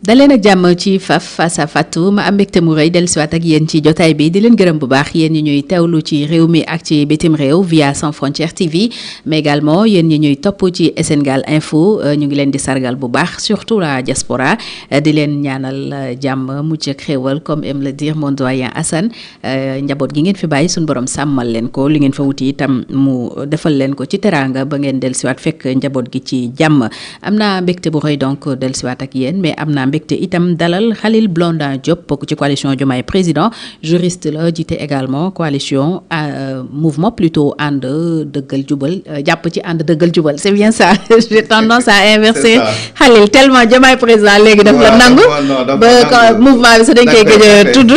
daleen ak jàmm ci face à Fatou ma am mbégte mu rëy dellusiwaat ak yéen ci jotaay bi di leen gërëm bu baax yéen ñi ñuy teewlu ci réew mi ak ci bitim réew via Sans Frontières TV mais également yéen ñi ñuy topp ci Sénégal Info ñu ngi leen di sargal bu baax surtout la diaspora di leen ñaanal jàmm mucc ak xéewal comme aime le dire mon doyen Assane njaboot gi ngeen fi bàyyi suñu borom sàmmal leen ko li ngeen fa wuti itam mu defal leen ko ci teraanga ba ngeen dellusiwaat fekk njaboot gi ci jàmm am naa mbégte bu rëy donc dellusiwaat ak yéen mais am naa te itam dalal Khalil Blondin Diop bokk ci coalition Diomaye Président juriste la jiite également coalition mouvement plutôt ànd dëggal jubal jàpp ci ànd dëggal jubal c'est bien ça j'ai tendance à inverser Khalil tellement Diomaye Président léegi daf la nangu ba mouvement bi sa dañ koy gëj a tudd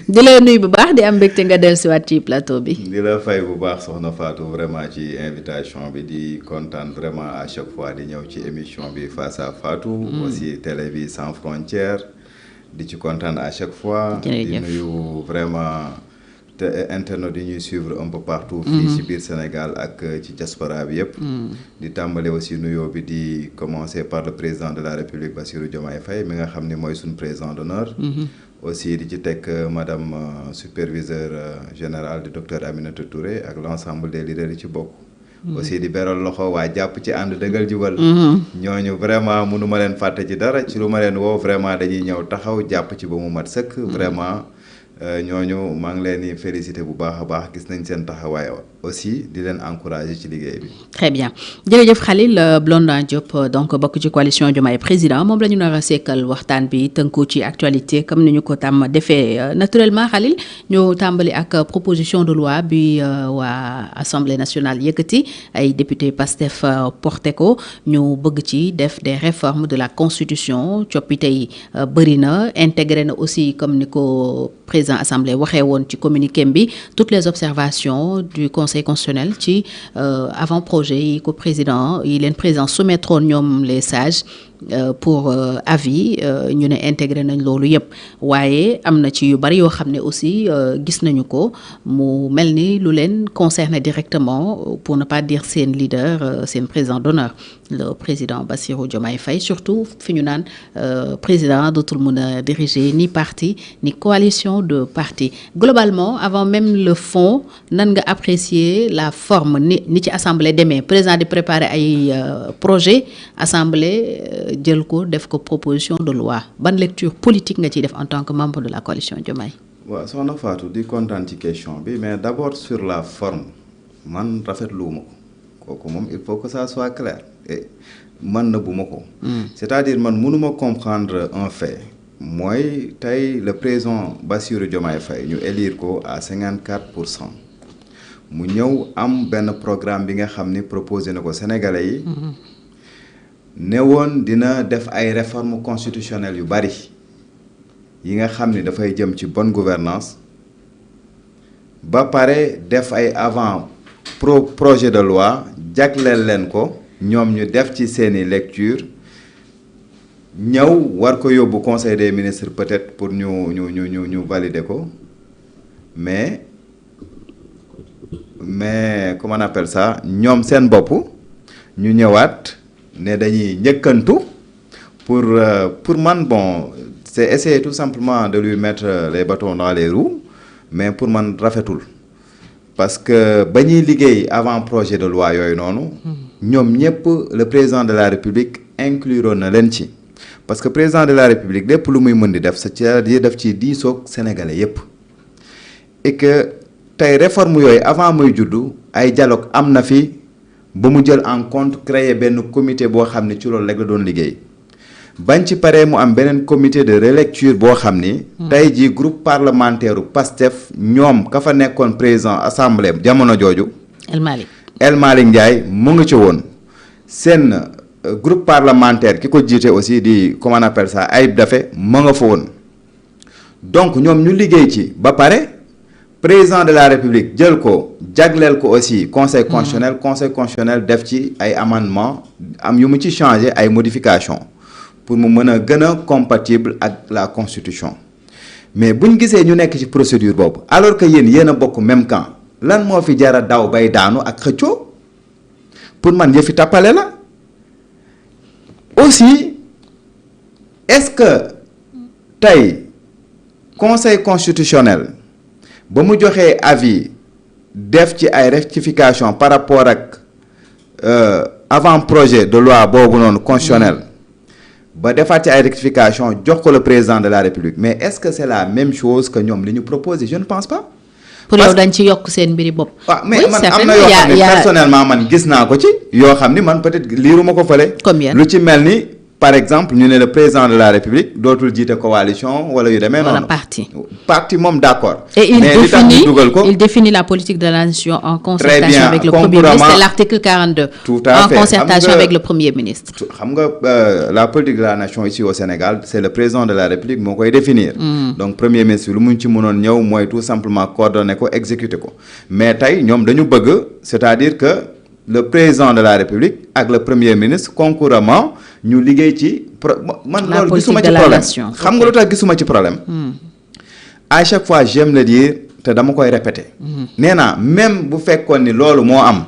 di la nuyu bu baax di am mbégte nga dellusiwaat ci plateau bi. di la fay bu baax soxna Fatou vraiment ci invitation bi di kontaan vraiment à chaque fois di ñëw ci émission bi face à Fatou. aussi télé bi Sans Frontières di ci kontaan à chaque fois. di nuyu vraiment te internautes yi ñuy suivre un peu partout. fii ci biir Sénégal ak ci diaspora bi yëpp. di tàmbale aussi nuyoo bi di commencer par le président de la République Bassirou Diomaye Faye mi nga xam ni mooy suñu président d'honneur. aussi di ci teg madame superviseur générale du docteur Aminata Touré ak l'ensemble des leaders yi ci bokk. aussi di beral loxo waa jàpp ci ànd dëggal jubal. ñooñu vraiment mënu ma leen fàtte ci dara ci lu ma leen woo vraiment dañuy ñëw taxaw jàpp ci ba mu mat sëkk. vraiment ñooñu maa ngi leen di féliciter bu baax a baax gis nañ seen taxawaay aussi di leen encourager ci liggéey bi. très bien jërëjëf Khalil Blondin Diop donc bokk ci coalition Diomaye Président moom la ñu nar a sekkal waxtaan bi tënku ci actualité comme ni ñu ko tàmm defee naturellement Khalil ñu tàmbali ak proposition de loi bi waa Assemblée nationale yëkkati ay député Pastef porté ko ñu bëgg ci def des réformes de la constitution coppite yi bëri na intégré na aussi comme ni ko président assemblée waxee woon ci communiqué bi toutes les observations du conseil constitutionnel ci avant projet yi ko président yi leen président soumettroon ñoom les sages pour avis ñu ne intégré nañ loolu yëpp waaye am na ci yu bari yoo xam ne aussi gis nañu ko mu mel ni lu leen concerné directement pour ne pas dire seen leader seen président d'honneur le président Bassirou Diomaye Faye surtout fi ñu naan président dootul mën a diriger ni parti ni coalition de partis globalement avant même le fond nan nga apprécier la forme ni ci assemblée demee président di préparer ay projet assemblée jël ko def ko proposition de loi ban lecture politique nga ciy def en tant que membre de la coalition Diomaye. waaw soxna Fatou di kontaan ci question bi mais d'abord sur la forme man rafetluwuma ko kooku moom il faut que ça soit clair et man nëbbuma ko. c'est-à-dire man mënuma comprendre un fait mooy tey le président Bassirou Diomaye Faye ñu élire ko à 54% mu ñëw am benn programme bi nga xam ni proposé na ko Sénégalais yi. ne woon dina def ay réformes constitutionnelles yu bari yi nga xam ni dafay jëm ci bonne gouvernance ba pare def ay avant projet de loi jagleel leen ko ñoom ñu def ci seeni lecture ñëw war ko yóbbu conseil des ministres peut-être pour ñu valider ko mais comment on appelle ça ñoom seen bopp ñu ñëwaat ne dañuy njëkkantu pour man bon c'est essayer tout simplement de lui mettre les bâtons dans les roues mais pour man rafetul parce que ba ñuy liggéey avant projet de loi yooyu noonu ñoom ñëpp le président de la République incluroon na leen ci parce que président de la République lépp lu muy mën di def c'est-à-dire def ci diisoog sénégalais yëpp et que tey réforme yooyu avant muy juddu ay dialogue am na fi ba mu jël en compte créer benn comité boo xam ne ci loolu rek la doon liggéey bañ ci paree mu am beneen comité de relecture boo xam ni tey jii groupe parlementaire u PASTEF ñoom ka fa nekkoon président assemblée jamono jooju El Malick Ndiaye mu ngi ci woon seen groupe parlementaire ki ko jiite aussi di comment on appelle ça Ayib Daffé mu nga fa woon donc ñoom ñu liggéey ci ba pare président de la République jël ko jagleel ko aussi conseil constitutionnel def ci ay amendement am yu mu ci changer ay modification pour mu mën a gën a compatible ak la constitution mais buñ gisee ñu nekk ci procédure boobu alors que yéen a bokk même camp lan moo fi jara daw bay daanu ak xëccoo pour man yëfi tappale la aussi est-ce que tey conseil constitutionnel ba mu joxee avis def ci ay rectification par rapport ak avant projet de loi boobu noonu constitutionnel ba defaat ci ay rectification jox ko le président de la République mais est-ce que c'est la même chose que ñoom li ñu proposé je ne pense pas. pour yow dañ ci yokk seen mbiri bopp. waaw mais man am na yoo xam ne personnellement man gis naa ko ci yoo xam ni man peut-être liiruma ko fële. combien lu ci mel ni par exemple ñu ne le président de la République dootul jiite coalition wala yu demee noonu. wala parti moom d'accord. et il définit la politique de la nation en concertation bien, avec le Premier ministre, c'est l'article 42. Tout à fait. En concertation avec le Premier ministre. xam nga la politique de la nation ici au Sénégal c'est le président de la République moo koy définir. Donc Premier ministre lu mu ci mënoon ñëw mooy tout simplement coordonner ko exécuter ko mais tey ñoom dañu bëgg c'est-à-dire que le président de la République ak le Premier ministre concurremment ñu liggéey ci man loolu gisuma ci problème xam nga lu tax gisuma ci problème à chaque fois j'aime le dire te dama koy répéter nee naa même bu fekkoon ni loolu moo am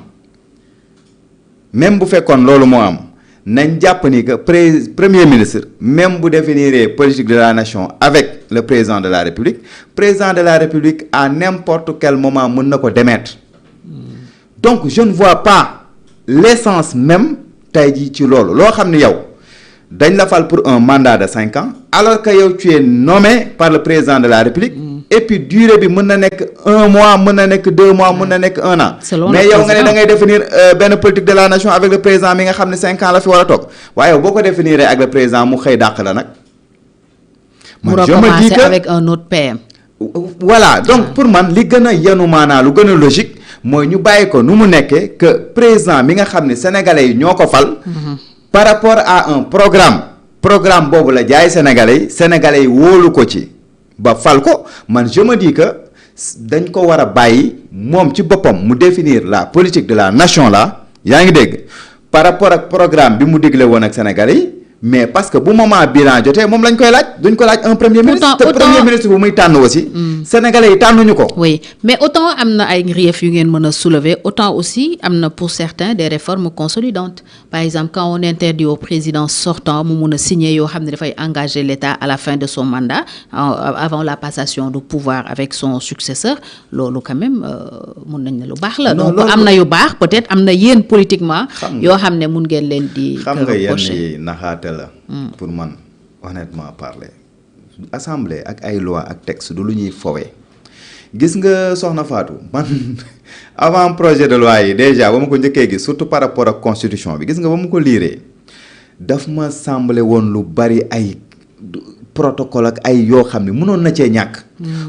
nañ jàpp ni que premier ministre même bu définir politique de la nation avec le président de la République à n'importe quel moment mën na ko démettre donc je ne vois pas l'essence même tey jii ci loolu loo xam ni yow dañ la fal pour un mandat de 5 ans alors que yow tu es nommé par le président de la République et puis durée bi mën na nekk 1 mois mën na nekk 2 mois mën na nekk 1 an mais yow nga ne da ngay définir benn politique de la nation avec le président mi nga xam ne 5 ans la fi war a toog waaye yow boo ko définir avec le président mu xëy dàq la nag man je me dis que avec un autre PM voilà donc pour man li gën a yenu maanaa lu gën a logique mooy ñu bàyyi ko nu mu nekkee que président mi nga xam ne sénégalais yi ñoo ko fal par rapport à un programme boobu la jaay sénégalais yi wóolu ko ci ba fal ko man je me dis que dañ ko war a bàyyi moom ci boppam mu définir la politique de la nation là yaa ngi dégg par rapport ak programme bi mu digle woon ak sénégalais yi mais parce que bu moment bilan jotee moom lañ koy laaj duñ ko laaj un premier ministre te premier ministre bu muy tànn aussi sénégalais yi tànnuñu ko oui mais autant am na ay griefs yu ngeen mën a soulever autant aussi am na pour certains des réformes consolidantes par exemple quand on interdit au président sortant mu mun a signer yoo xam ne dafay engager l'État à la fin de son mandat avant la passation de pouvoir avec son successeur loolu quand même mun nañ ne lu baax la donc am na yu baax peut-être am na yéen politiquement yoo xam ne mun ngeen leen di la pour man honnêtement parler assemblée ak ay loi ak texte du lu ñuy fowee gis nga soxna Fatou man avant projet de loi yi déjà ba ma ko njëkkee gis surtout par rapport ak constitution bi gis nga ba ma ko liiree daf ma semblé woon lu bari ay protocole ak ay yoo xam ne mënoon na cee ñàkk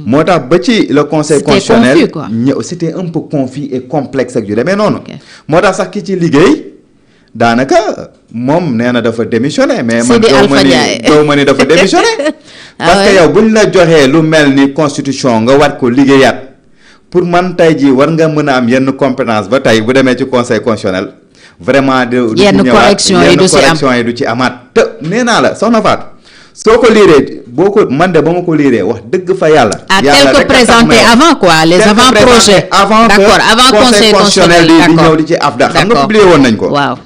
moo tax ba ci le conseil constitutionnel ñëw c'était un peu confus et complexe ak yu demee noonu moo tax sax ki ci liggéey daanaka moom nee na dafa démissionné mais man doo ma ni dafa démissionné parce que yow buñ la joxee lu mel ni constitution nga war ko liggéeyaat pour man tey jii war nga mën a am yenn compétence ba tey bu demee ci conseil constitutionnel vraiment yenn correction yi du ci amaat te nee naa la soxna Fatou soo ko liiree boo ko man de ba ma ko liiree wax dëgg fa yàlla tel que présenté avant quoi les avant-projets d'accord avant conseil constitutionnel di ñëw di ci afda xam nga publié woon nañ ko waaw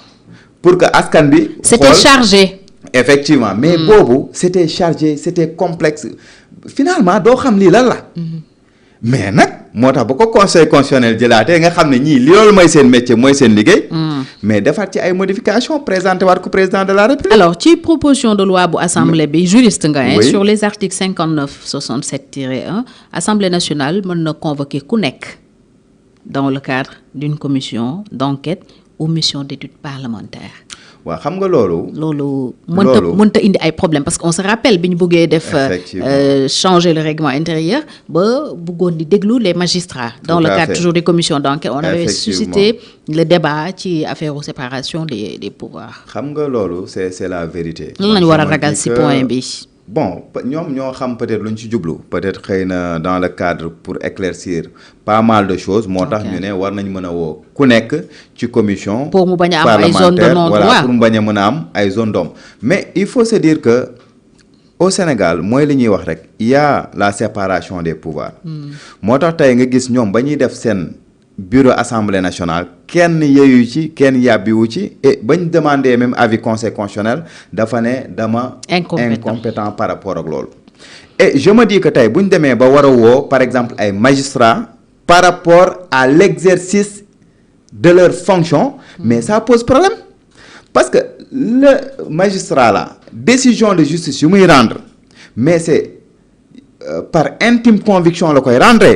pour que askan bi c'était chargé effectivement mais boobu c'était chargé c'était complexe finalement doo xam lii lan la mais nag moo tax ba ko conseil constitutionnel jëlaatee nga xam ne ñii loolu mooy seen métier mooy seen liggéey mais defaat ci ay modifications présenté waat ko président de la République alors ci proposition de loi bu assemblée bi juriste nga sur les articles 59 67-1 assemblée nationale mën na convoquer ku nekk dans le cadre d'une commission d'enquête ou mission d'étude parlementaire. waaw xam nga loolu. mënta indi ay problème parce que on se rappelle bi ñu bëggee def. changer le règlement intérieur ba bëggoon di déglu les magistrats. dans le cadre toujours des commissions d'enquête on avait suscité le débat ci affaire séparation des pouvoirs. xam nga loolu c'est la vérité. lan lañu war a ragal ci point bi. bon ñoom ñoo xam peut-être lu ñu ci jublu peut-être xëy na dans le cadre pour éclaircir pas mal de choses moo tax ñu ne war nañ mën a woo ku nekk ci commission pour mu bañ a am ay zone de non-droit voilà pour mu bañ a mën a am ay zone d'ombre mais il faut se dire que au Sénégal mooy li ñuy wax rek il y a la séparation des pouvoirs moo tax tey nga gis ñoom ba ñuy def seen bureau assemblée nationale kenn yeeyu ci kenn yàbbiwu ci et bañ demandé même avis conseil constitutionnel dafa ne dama incompétent par rapport ak loolu. Et je me dis que tey bu ñu demee ba war a woo par exemple ay magistrats par rapport à l'exercice de leur fonction mais ça pose problème parce que le magistrat là décision de justice yu muy rendre mais c'est par intime conviction la koy rendre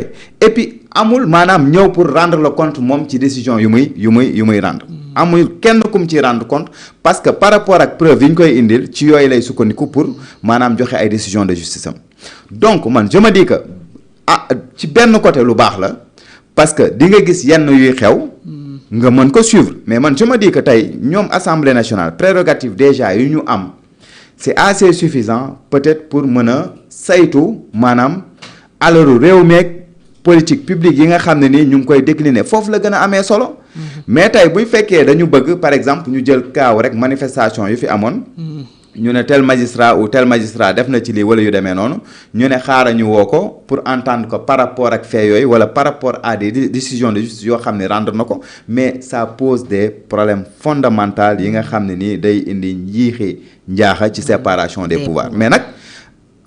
et puis amul maanaam ñëw pour rendre le compte moom ci décision yu muy rendre amul kenn kum ci rendre compte parce que par rapport ak preuve yi ñu koy indil ci yooyu lay sukkandiku pour maanaam joxe ay décision de justice am donc man je me dis que ci benn côté lu baax la parce que di nga gis yenn yuy xew nga mën ko suivre mais man je me dis que tey ñoom assemblée nationale prérogative déjà yu ñu am c'est assez suffisant peut-être pour mën a saytu maanaam alalu réew meeg politique publique yi nga xam ne nii ñu ngi koy décliner foofu la gën a amee solo mais tey buy fekkee dañu bëgg par exemple ñu jël kaaw rek manifestation yu fi amoon ñu ne tel magistrat ou tel magistrat def na ci lii wala yu demee noonu ñu ne xaaral ñu woo ko pour entendre ko par rapport ak fait yooyu wala par rapport à des décisions de justice yoo xam ne rendre na ko mais ça pose des problèmes fondamentaux yi nga xam ne nii day indi njiixi njaaxa ci séparation des pouvoirs mais nag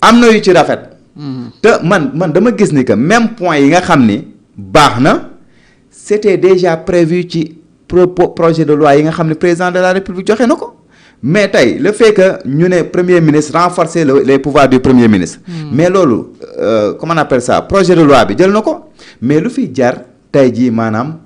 am na yu ci rafet te man dama gis ni que même point yi nga xam ni baax na c'était déjà prévu ci projet de loi yi nga xam ne président de la République joxe na ko mais tey le fait que ñu ne premier ministre renforcer les pouvoirs du premier ministre mais loolu comment on appelle ça projet de loi bi jël na ko mais lu fi jar tey jii maanaam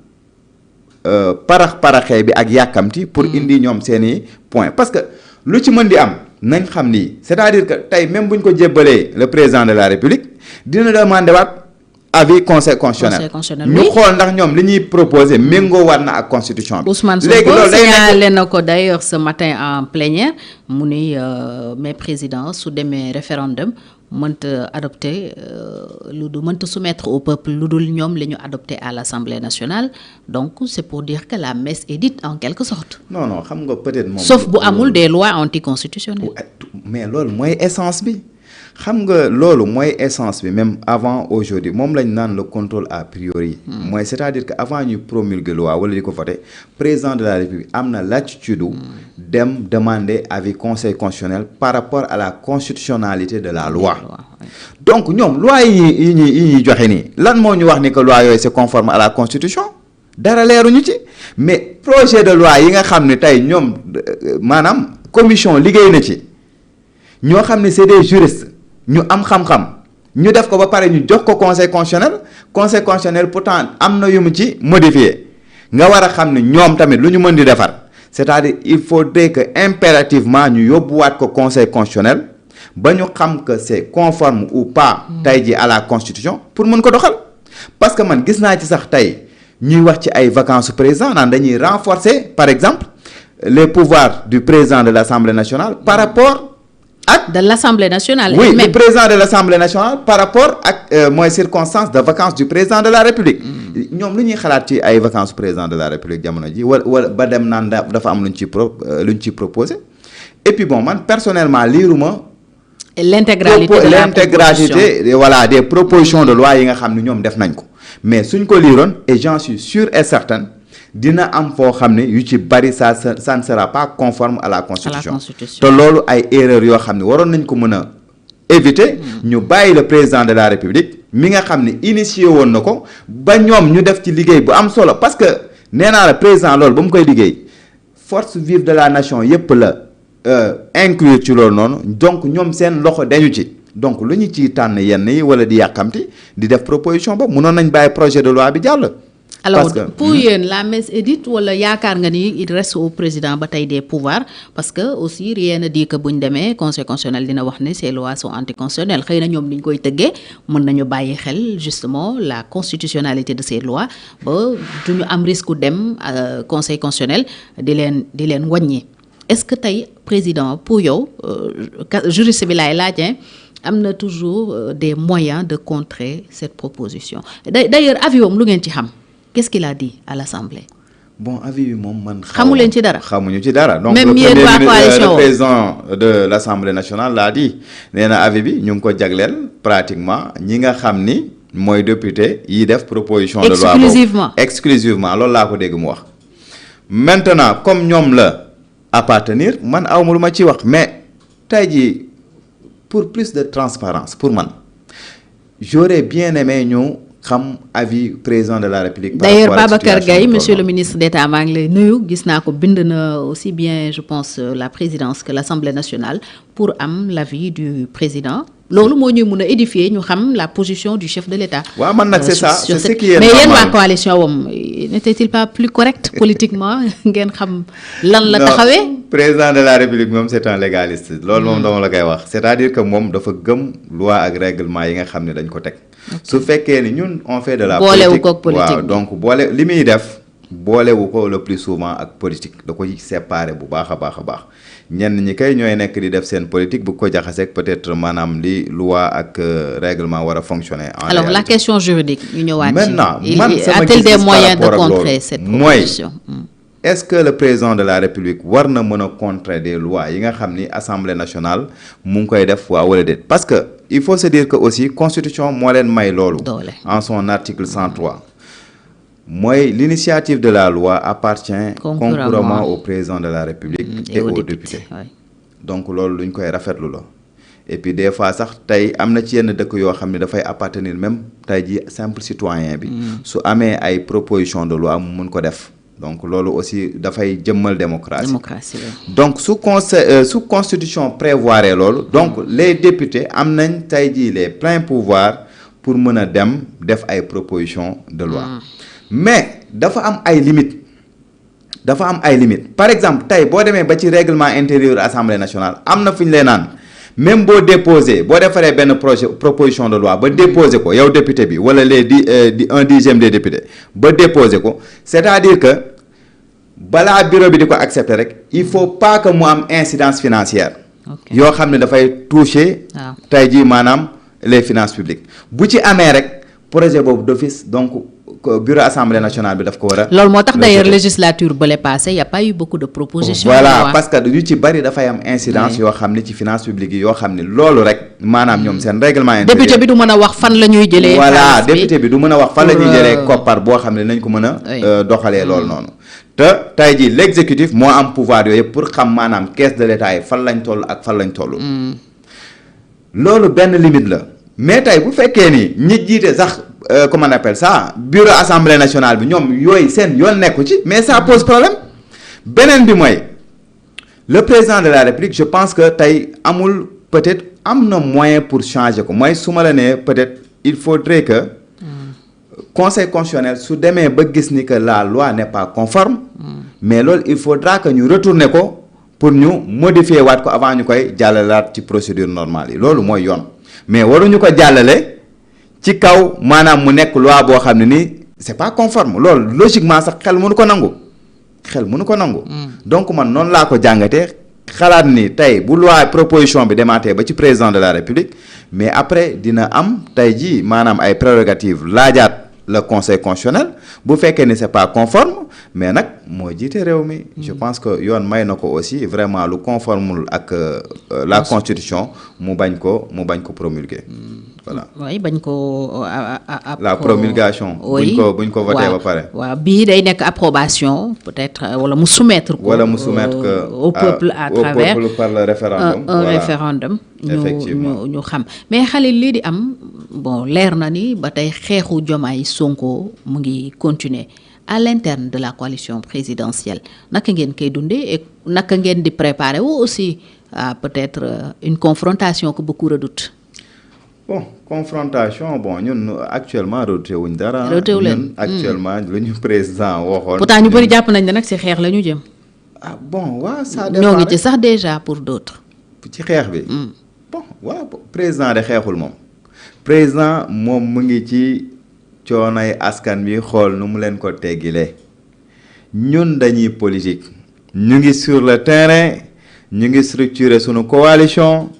paraxee bi ak yàkkamti pour indi ñoom seeni point parce que lu ci mën di am nañ xam ni c'est-à-dire que tey même bu ñu ko jébbalee le président de la République dina demander waat avis conseil constitutionnel ñu xool ndax ñoom li ñuy proposer méngoo war na ak constitution bi. Ousmane Sonko signalé na ko d'ailleurs ce matin en plénière mu ni mais président su demee référendum mënta adopté mënta soumettre au peuple lu dul ñoom la ñu adopté à l'Assemblée nationale donc c'est pour dire que la messe est dite en quelque sorte. non xam nga peut-être moom. sauf bu amul des lois anticonstitutionnelles. mais loolu mooy essence bi. xam nga loolu mooy essence bi même avant aujourd'hui moom lañ naan le contrôle a priori mooy c'est-à-dire que avant ñu promulguer loi wala di ko voter président de la République am na latitude dem demander avis conseil constitutionnel par rapport à la constitutionnalité de la loi donc ñoom loi yi ñuy joxe nii lan moo ñu wax ni que loi yooyu c'est conforme à la constitution dara leeruñu ci mais projet de loi yi nga xam ne tey ñoom maanaam commission liggéey na ci ñoo xam ne c'est des juristes ñu am xam-xam ñu def ko ba pare ñu jox ko conseil constitutionnel pourtant am na yu mu ci modifié nga war a xam ne ñoom tamit lu ñu mën di defar c'est-à-dire il faudrait que impérativement ñu yóbbuwaat ko conseil constitutionnel ba ñu xam que c'est conforme ou pas tey ji à la constitution pour mën ko doxal parce que man gis naa ci sax tey ñuy wax ci ay vacances président naan dañuy renforcer par exemple les pouvoirs du président de l'Assemblée nationale par rapport de l'Assemblée nationale. Oui, le président de l'Assemblée nationale par rapport ak mooy circonstances de vacances du président de la République. ñoom lu ñuy xalaat ci ay vacances président de la République jamono ji wala ba dem naan dafa am lu ñu ciy proposé et puis bon man personnellement liiruma l'intégralité voilà des propositions de loi yi nga xam ne ñoom def nañ ko mais suñ ko liiroon et j'en suis sûr et certain dina am foo xam ne yu ci bari ça ne sera pas conforme à la constitution te loolu ay erreurs yoo xam ne waroon nañ ko mën a éviter ñu bàyyi le président de la République mi nga xam ne initié woon na ko ba ñoom ñu def ci liggéey bu am solo parce que nee naa la président loolu ba mu koy liggéey force vive de la nation yépp la inclure ci loolu noonu donc ñoom seen loxo dañu ci donc lu ñu ciy tànn yenn yi wala di yàkkamti di def proposition boobu mënoon nañ bàyyi projet de loi bi jàll. alors pour yéen la messe est dite wala yaakaar nga ni il reste au président ba tey des pouvoirs parce que aussi rien ne dit que bu ñu demee conseil constitutionnel dina wax ne ces lois sont anticonstitutionnelles xëy na ñoom ni ñu koy tëggee mën nañu bàyyi xel justement la constitutionnalité de ces lois ba du ñu am risque dem conseil constitutionnel di leen wàññi est-ce que tey président pour yow juriste bi laay laaj am na toujours des moyens de contrer cette proposition d'ailleurs avis lu ngeen ci xam. Qu'est-ce qu'il a dit à l'Assemblée? Bon, avis bi moom man. xamu leen ci dara xamuñu ci dara. donc même yéen waa coalition le président de l'Assemblée nationale l'a dit nee na avis bi ñu ngi ko jagleel pratiquement ñi nga xam ni mooy député yi def proposition de loi exclusivement loolu laa ko dégg mu wax. maintenant comme ñoom la appartenir man awma lu ma ci wax mais tey jii pour plus de transparence pour man j'aurais bien aimé ñu xam avis président de la République. D'ailleurs Babacar Gaye monsieur le ministre d'État maa ngi lay nuyu gis naa ko bind na aussi bien je pense la présidence que l'Assemblée nationale pour am l'avis du président. loolu moo ñuy mun a édifier ñu xam la position du chef de l'État. waaw man nag c'est ça c'est ce qui est mais normal. yéen waa coalition wam n'était-il pas plus correct politiquement ngeen xam lan la taxawee. président de la République moom c'est un légaliste loolu moom dama la koy wax c'est-à-dire que moom dafa gëm loi ak règlement yi nga xam ne dañ ko teg. su fekkee ni ñun on fait de la politique waaw donc boole li muy def boolewu ko le plus souvent ak politique da koy séparer bu baax a baax a baax. ñenn ñi kay ñooy nekk di def seen politique bu ko jaxaseeg peut-être maanaam li loi ak règlement war a fonctionner. Alors la question juridique ñu ñëwaat. maintenant man sama a-t-il des moyens de contrer cette proposition? Est-ce que le président de la République war na mën a contrer des lois yi nga xam ni Assemblée nationale mu ngi koy def waa wala déet parce que il faut se dire que aussi constitution moo leen may loolu. en son article 103. mooy l'initiative de la loi appartient concurremment au président de la République et aux députés donc loolu lu ñu koy rafetlu la et puis des fois sax tey am na ci yenn dëkk yoo xam ne dafay appartenir même tey ji simple citoyen bi su amee ay proposition de loi mu mun ko def donc loolu aussi dafay jëmmal démocratie donc su constitution prévoir loolu donc les députés am nañ tey ji les pleins pouvoirs pour mën a dem def ay proposition de loi mais dafa am ay limites par exemple tey boo demee ba ci règlement intérieur Assemblée nationale am na fu ñu lay naan même boo defaree benn proposition de loi ba déposer ko yow député bi wala un dixième des députés ba déposer ko c'est-à-dire que balaa bureau bi di ko accepter rek il faut pas que mu am incidence financière yoo xam ne dafay toucher tey jii maanaam les finances publiques bu ci amee rek projet boobu d'office donc bureau Assemblée nationale bi daf ko war a. loolu moo tax d'ailleurs législature bële passé y a pas eu beaucoup de propositions. voilà parce que yu ci bari dafay am incidence yoo xam ne ci finances publiques yi yoo xam ne loolu rek maanaam ñoom seen règlement intérieur. député bi du mën a wax fan la ñuy jëlee. voilà député bi du mën a wax fan la ñuy jëlee koppar boo xam ne nañ ko mën a. doxalee loolu noonu. te tey jii l'exécutif moo am pouvoir yooyu pour xam maanaam caisse de l'État yi fan lañ toll ak fan lañ toll. loolu benn limite la mais tey bu fekkee ni ñi jiite sax. Comment on appelle ça bureau Assemblée nationale bi ñoom yooyu seen yoon nekku ci mais ça pose problème beneen bi mooy le président de la République je pense que tey amul peut-être am na moyen pour changer ko mooy su ma la nee peut-être il faudrait que conseil constitutionnel su demee ba gis ni que la loi n'est pas conforme mais loolu il faudra que ñu retourner ko pour ñu modifier waat ko avant ñu koy jàllalaat ci procédure normale yi loolu mooy yoon mais waruñu ko jàllale ci kaw maanaam mu nekk loi boo xam ne ni c'est pas conforme loolu logiquement sax xel mënu ko nangu. donc man noonu laa ko jàngatee xalaat ni tey bu loi proposition bi demaatee ba ci président de la République mais après dina am tey jii maanaam ay prérogatives laajaat le conseil constitutionnel bu fekkee ni c'est pas conforme mais nag moo jiite réew mi. je pense que yoon may na ko aussi vraiment lu conformul ak la constitution mu bañ ko promulguer. voilà oui bañ ko la promulgation. buñ ko voté ba pare. waaw bii day nekk approbation peut-être wala mu soumettre ko. au peuple à travers au peuple par le référendum. un référendum. effectivement ñu xam mais xale lii di am bon leer na ni ba tey xeexu Diomaye Sonko mu ngi continuer à l'interne de la coalition présidentielle naka ngeen koy dundee et naka ngeen di préparer wu aussi à peut-être une confrontation que beaucoup redoutent. bon confrontation ñun actuellement redouté wuñ dara. redouté wu leen ñun actuellement lu ñu président waxoon. pourtant ñu bëri jàpp nañ ne nag ci xeex la ñu jëm. waaw ça dépend ñoo ngi ci sax déjà pour d'autres. ci xeex bi. président de xeexul moom. président moom mu ngi ci coonay askan bi xool nu mu leen ko teggilee ñun dañuy politique ñu ngi sur le terrain ñu ngi structurer sunu coalition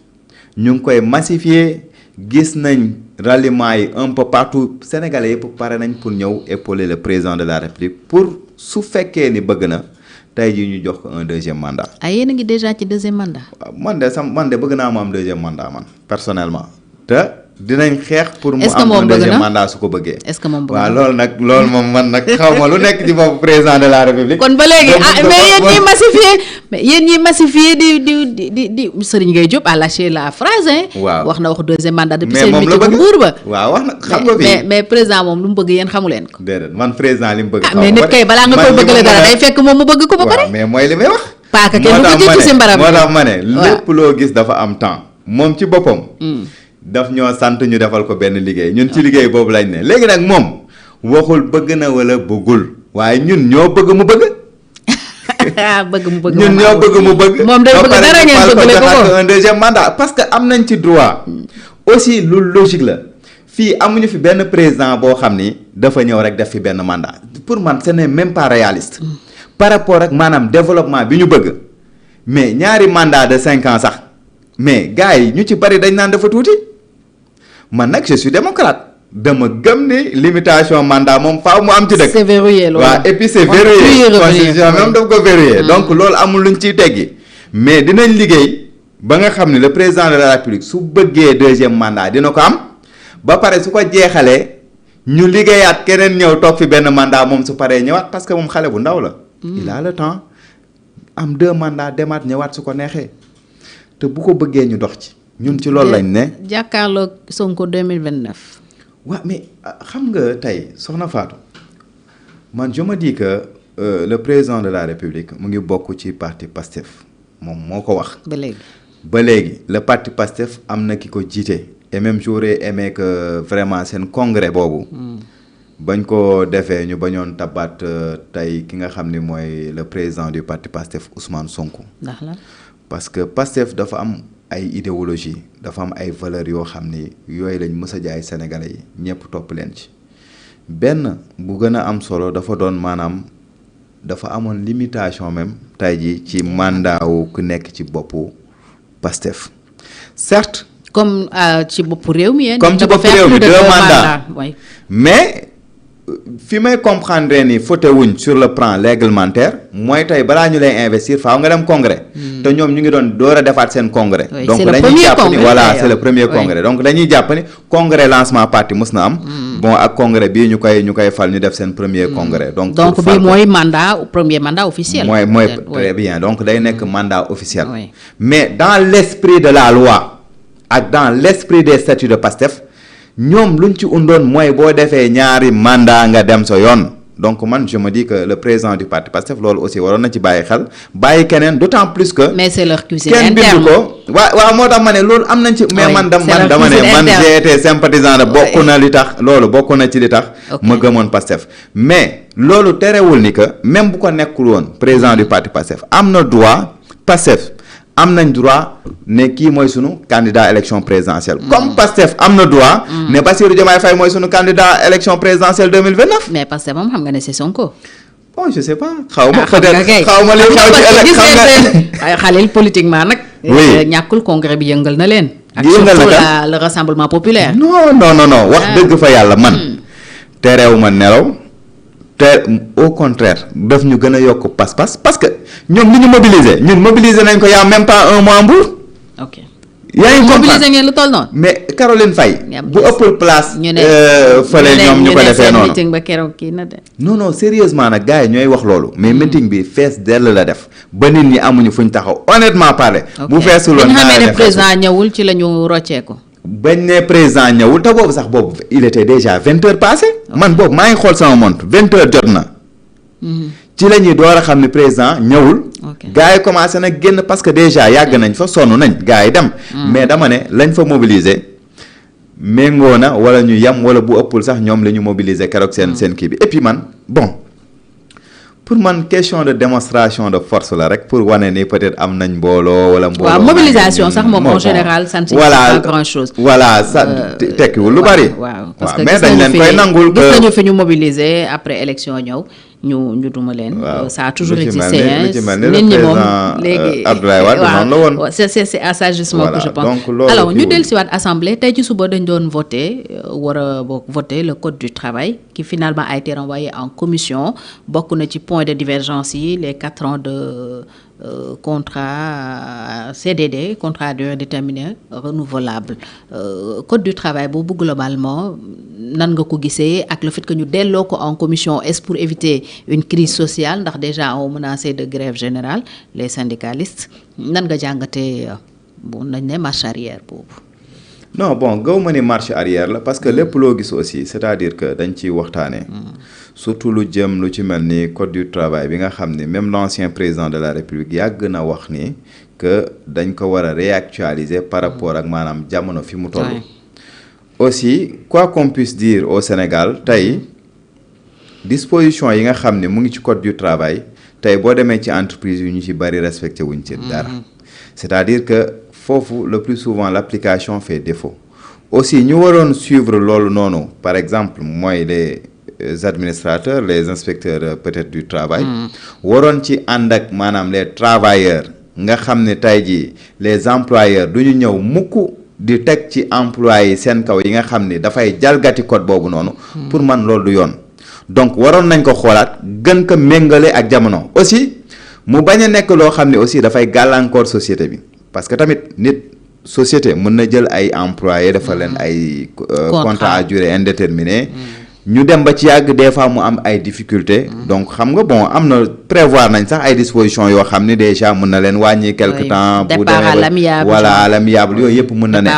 ñu ngi koy massifier. gis nañ ralliement yi un peu partout sénégalais yëpp pare nañ pour ñëw épauler le président de la République pour su fekkee ni bëgg na tey jii ñu jox ko un deuxième mandat. yéen a ngi déjà ci deuxième mandat. man de bëgg naa mu am deuxième mandat man personnellement te dinañ xeex pour mu Est-ce que am moom un bëgg deuxième na? mandat su ko bëggee. est-ce que moom bëgg waaw na? loolu moom man nag xaw ma lu nekk ci bopp président de la république. kon ba léegi mais yéen ñi massifié di Serigne Gueye Diop a lâché la phrase hein. waaw wax na wax deuxième mandat depuis mais seen moom la meeting bu bëgg Mbour ba. waaw wax na xam nga fii mais président moom lu mu bëgg yéen xamu leen ko. déedéet man président li mu bëgg. mais nit kay balaa nga koy bëggale dara day fekk moom mu bëgg ko ba pare. waaw mais mooy li may wax. paaka kenn du ko jiitu si mbaram. moo tax ma ne lépp loo gis dafa am temps moom ci boppam. daf ñoo sant ñu defal ko benn liggéey ñun ci liggéey boobu lañ ne léegi nag moom waxul bëgg na wala bëggul waaye ñun ñoo bëgg mu bëgg. bëgg mu bëgg ñun ñoo bëgg mu bëgg. moom day bëgg dara ngeen bëggale ko un deuxième mandat parce que am nañ ci droit. aussi lu logique la fii amuñu fi benn président boo xam ni dafa ñëw rek def fi benn mandat pour man ce n'est même pas réaliste. par rapport ak maanaam développement bi ñu bëgg mais ñaari mandat de 5 ans sax mais gars yi ñu ci bari dañ naan dafa tuuti man nag je suis démocrate dama gëm ni limitation mandat moom faaw mu am ci dëkk. c'est verrouillé loolu. waaw et puis c'est verrouillé constitution même daf ko verrouillé donc loolu amul luñ ciy teggi mais dinañ liggéey ba nga xam ne le président de la république su bëggee deuxième mandat dina ko am ba pare su ko jeexalee ñu liggéeyaat keneen ñëw toog fi benn mandat moom su paree ñëwaat parce que moom xale bu ndaw la. il a le temps am 2 mandats demaat ñëwaat su ko neexee te bu ko bëggee ñu dox ci ñun ci loolu lañ ne. jàkkaarloog Sonko 2029. waaw mais xam nga tey soxna Fatou man je me dis que le président de la république mu ngi bokk ci parti PASTEF moom moo ko wax. ba léegi le parti PASTEF am na ki ko jiite et même j'aurais aimé que vraiment seen congrès boobu. bañ ko defee ñu bañoon tabaat tey ki nga xam ni mooy le président du parti PASTEF Ousmane Sonko. ndax la parce que PASTEF dafa am ay idéologie dafa am ay valeurs yoo xam ni yooyu lañ mës a jaay sénégalais yi ñëpp topp leen ci benn bu gën a am solo dafa doon maanaam dafa amoon limitation même tey jii ci mandat wu ku nekk ci boppu PASTEF certes. comme ci boppu réew mi. comme ci boppu réew mi 2 mandats mais. fi may comprendre ni faute wuñ sur le plan réglementaire mooy tey balaa ñu lay investir faaw nga dem congrès. te ñoom ñu ngi doon door a defaat seen congrès. donc dañuy jàpp ni voilà c'est le premier congrès donc dañuy jàpp ni congrès lancement parti mës na am. bon ak congrès bii ñu koy fal ñu def seen premier congrès. donc bii mooy premier mandat officiel. mooy très bien donc day nekk mandat officiel. mais dans l'esprit de la loi ak dans l'esprit des statuts de PASTEF. ñoom luñ ci undoon mooy boo defee ñaari mandat nga dem sa yoon donc man je me dis que le président du parti PASTEF loolu aussi waroon na ci bàyyi xel bàyyi keneen d'autant plus que. mais c'est leur cuisine interne kenn bindu ko. waaw moo tax ma ne loolu am nañ ci. mais man dama ne man j'ai été sympathisant de bokk na li tax loolu bokk na ci li tax. ma gëmoon PASTEF mais loolu terewul ni que même bu ko nekkul woon président du parti PASTEF am na droit PASTEF. am nañ droit ne kii mooy sunu candidat élection présidentielle. comme PASTEF am na droit. ne Bassirou Diomaye Faye mooy sunu candidat élection présidentielle 2029. mais PASTEF moom xam nga ne c'est Sonko. bon je sais pas. xaw ma peut-être xaw ma li xew ci élection ay xalil politiquement nag. oui ñàkkul congrès bi yëngal na leen. yëngal na ak le rassemblement populaire. non wax dëgg fa yàlla man. tereewu ma nelaw. te au contraire daf ñu gën a yokk pas-pas parce que ñoom li ñu mobiliser nañ ko y a même pas 1 mois Mbour. ok yaa ngi mobiliser ngeen lu toll noonu. mais Caroline Faye bu ëppul place. ñu ne fële ñoom ñu ko defee noonu meeting ba keroog kii na de. non sérieusement nag gars yi ñooy wax loolu mais meeting bi fees dell la def ba nit ñi amuñu fuñ taxaw honnêtement parler. bu feesuloon naa xamee ne président ñëwul ci la ñu rocceeku. bañ ne président ñëwul te boobu sax boobu il était déjà 20 heures passées. man boobu maa ngi xool sama montre 20 heures jot na. ci la ñuy door a xam ne président ñëwul. gars yi commencé nag génn parce que déjà yàgg nañ fa sonn nañ gars yi dem. mais dama ne lañ fa mobiliser méngoo na wala ñu yem wala bu ëppul sax ñoom la ñu mobiliser keroog seen kii bi et puis man bon. pour man question de démonstration de force la rek pour wane ni peut-être am nañ mbooloo wala. mbooloo waaw mobilisation sax moom en général ça ne signifie pas grand chose. voilà ça tekkiwul lu bari. waaw parce que mais dañ leen koy nangul. gis nañu fi ñu mobiliser après élection ñëw ñu duma leen. ça a toujours existé lu ci mel ni nit ñi moom léegi Abdoulaye Wade noonu la woon. c'est à ça justement que je pense. donc loolu alors ñu dellusiwaat assemblée tey ci suba dañ doon voter voter le code du travail qui finalement a été renvoyé en commission bokk na ci point de divergence yi les 4 ans de contrat CDD contrat à durée déterminée renouvelable code du travail boobu globalement nan nga ko gisee ak le fait que ñu delloo ko en commission est-ce pour éviter une crise sociale ndax déjà on menacé de grève générale les syndicalistes nan nga jàngatee bu nañ ne marche arrière boobu. non bon gaw ma ni marche arrière la parce que lépp loo gis aussi c'est-à-dire que dañ ciy waxtaanee. surtout lu jëm lu ci mel ni code du travail bi nga xam ni même l'ancien président de la République yàgg na wax ni que dañ ko war a réactualiser par rapport ak maanaam jamono fi mu toll. aussi quoi qu'on puisse dire au Sénégal tey disposition yi nga xam ne mu ngi ci code du travail tey boo demee ci entreprise yu ñu ci bari respecté wuñ ci dara. c'est-à-dire que foofu le plus souvent l'application fait défaut aussi ñu waroon suivre loolu noonu par exemple mooy les administrateurs les inspecteurs peut-être du travail waroon ci ànd ak maanaam les travailleurs nga xam ne tey jii les employeurs du ñu ñëw mukk di teg ci employés yi seen kaw yi nga xam ni dafay jalgati code boobu noonu pour man loolu du yoon donc waroon nañ ko xoolaat gën ko méngale ak jamono aussi mu bañ a nekk loo xam ne aussi dafay gàllankoor société bi parce que tamit nit société mën na jël ay employés dafa leen ay contrat à durée indéterminée ñu dem ba ci yàgg des fois mu am ay difficultés donc xam nga bon am na prévoir nañ sax ay dispositions yoo xam ne déjà mën na leen wàññi quelque temps bu demee voilà à l'amiable yooyu yëpp mën na ne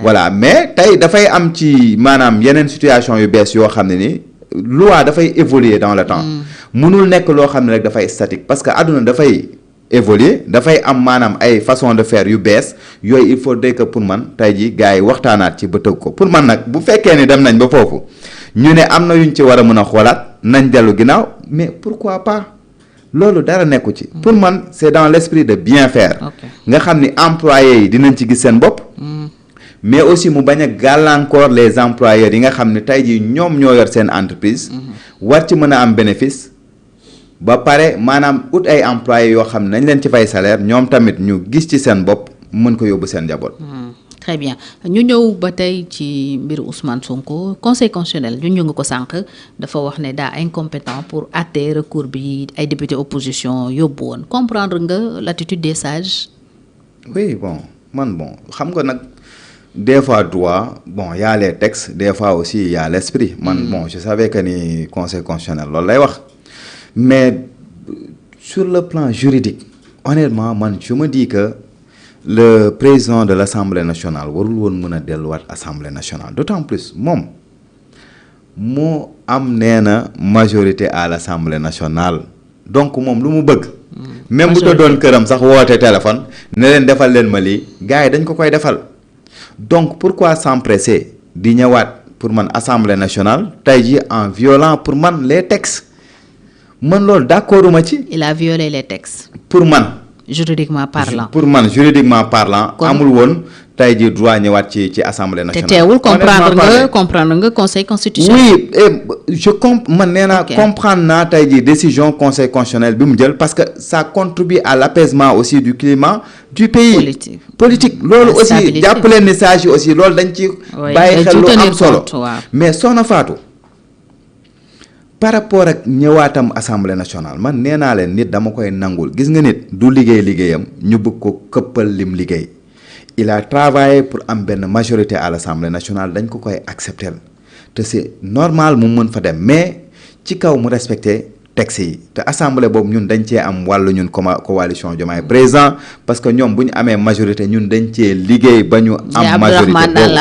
voilà mais tey dafay am ci maanaam yeneen situation yu bees yoo xam ne ni loi dafay évoluer dans le temps mënul nekk loo xam ne rek dafay statique parce que àdduna dafay évoluer dafay am maanaam ay façon de faire yu bees yooyu il faudrait que pour man tey ji gars yi waxtaanaat ci ba tëgg ko pour man nag bu fekkee ni dem nañ ba foofu ñu ne am na yuñ ci war a mën a xoolaat nañ dellu ginnaaw mais pourquoi pas loolu dara nekku ci pour man c'est dans l'esprit de bien faire nga xam ni employés yi dinañ ci gis seen bopp mais aussi mu bañ a gàllankoor les employeurs yi nga xam ne tey jii ñoom ñoo yor seen entreprise war ci mën a am bénéfice ba pare maanaam ut ay employés yoo xam ne nañ leen ci fay salaire ñoom tamit ñu gis ci seen bopp mën ko yóbbu seen njaboot. très bien ñu ñëw ba tey ci mbiru Ousmane Sonko conseil constitutionnel ñu ngi ko sànq dafa wax ne daa incompétent pour àtte recours bi ay député opposition yóbbu woon comprendre nga l'attitude des sages. oui bon xam nga nag des fois droit bon y a les textes des fois aussi y a l'esprit man je savais que ni conseil constitutionnel loolu lay wax. Mais sur le plan juridique honnêtement man je me dis que le président de l'Assemblée nationale warul woon mën a delluwaat Assemblée nationale d'autant plus moom moo am nee na majorité à l'Assemblée nationale donc moom lu mu bëgg même bu ta doon këram sax woote téléphone ne leen defal leen ma lii gars yi dañ ko koy defal donc pourquoi s'empresser di ñëwaat pour man Assemblée nationale tey jii en violant pour man les textes man loolu d'accorduma ci. il a violé les textes. pour man. juridiquement parlant. pour man juridiquement parlant. amul woon tey jii droit ñëwaat ci assemblée nationale. te teewul comprendre nga conseil constitutionnel. oui man nee naa comprendre naa tey jii décision conseil constitutionnel bi mu jël parce que ça contribue à l'apaisement aussi du climat du pays. politique loolu aussi jàpp leen ni saa yi aussi loolu dañ ci. bàyyi xel lu am solo mais Soxna Fatou. par rapport ak ñëwaatam assemblée nationale man nee naa leen nit dama koy nangul gis nga nit du liggéeyam ñu bëgg ko këppal lim liggéey il a travaillé pour am benn majorité à l'assemblée nationale dañ ko koy accepter te c'est normal mu mën fa dem mais ci kaw mu respecter texte yi te assemblée boobu ñun dañ cee am wàllu ñun coalition Diomaye président parce que ñoom bu ñu amee majorité ñun dañ cee liggéey ba ñu am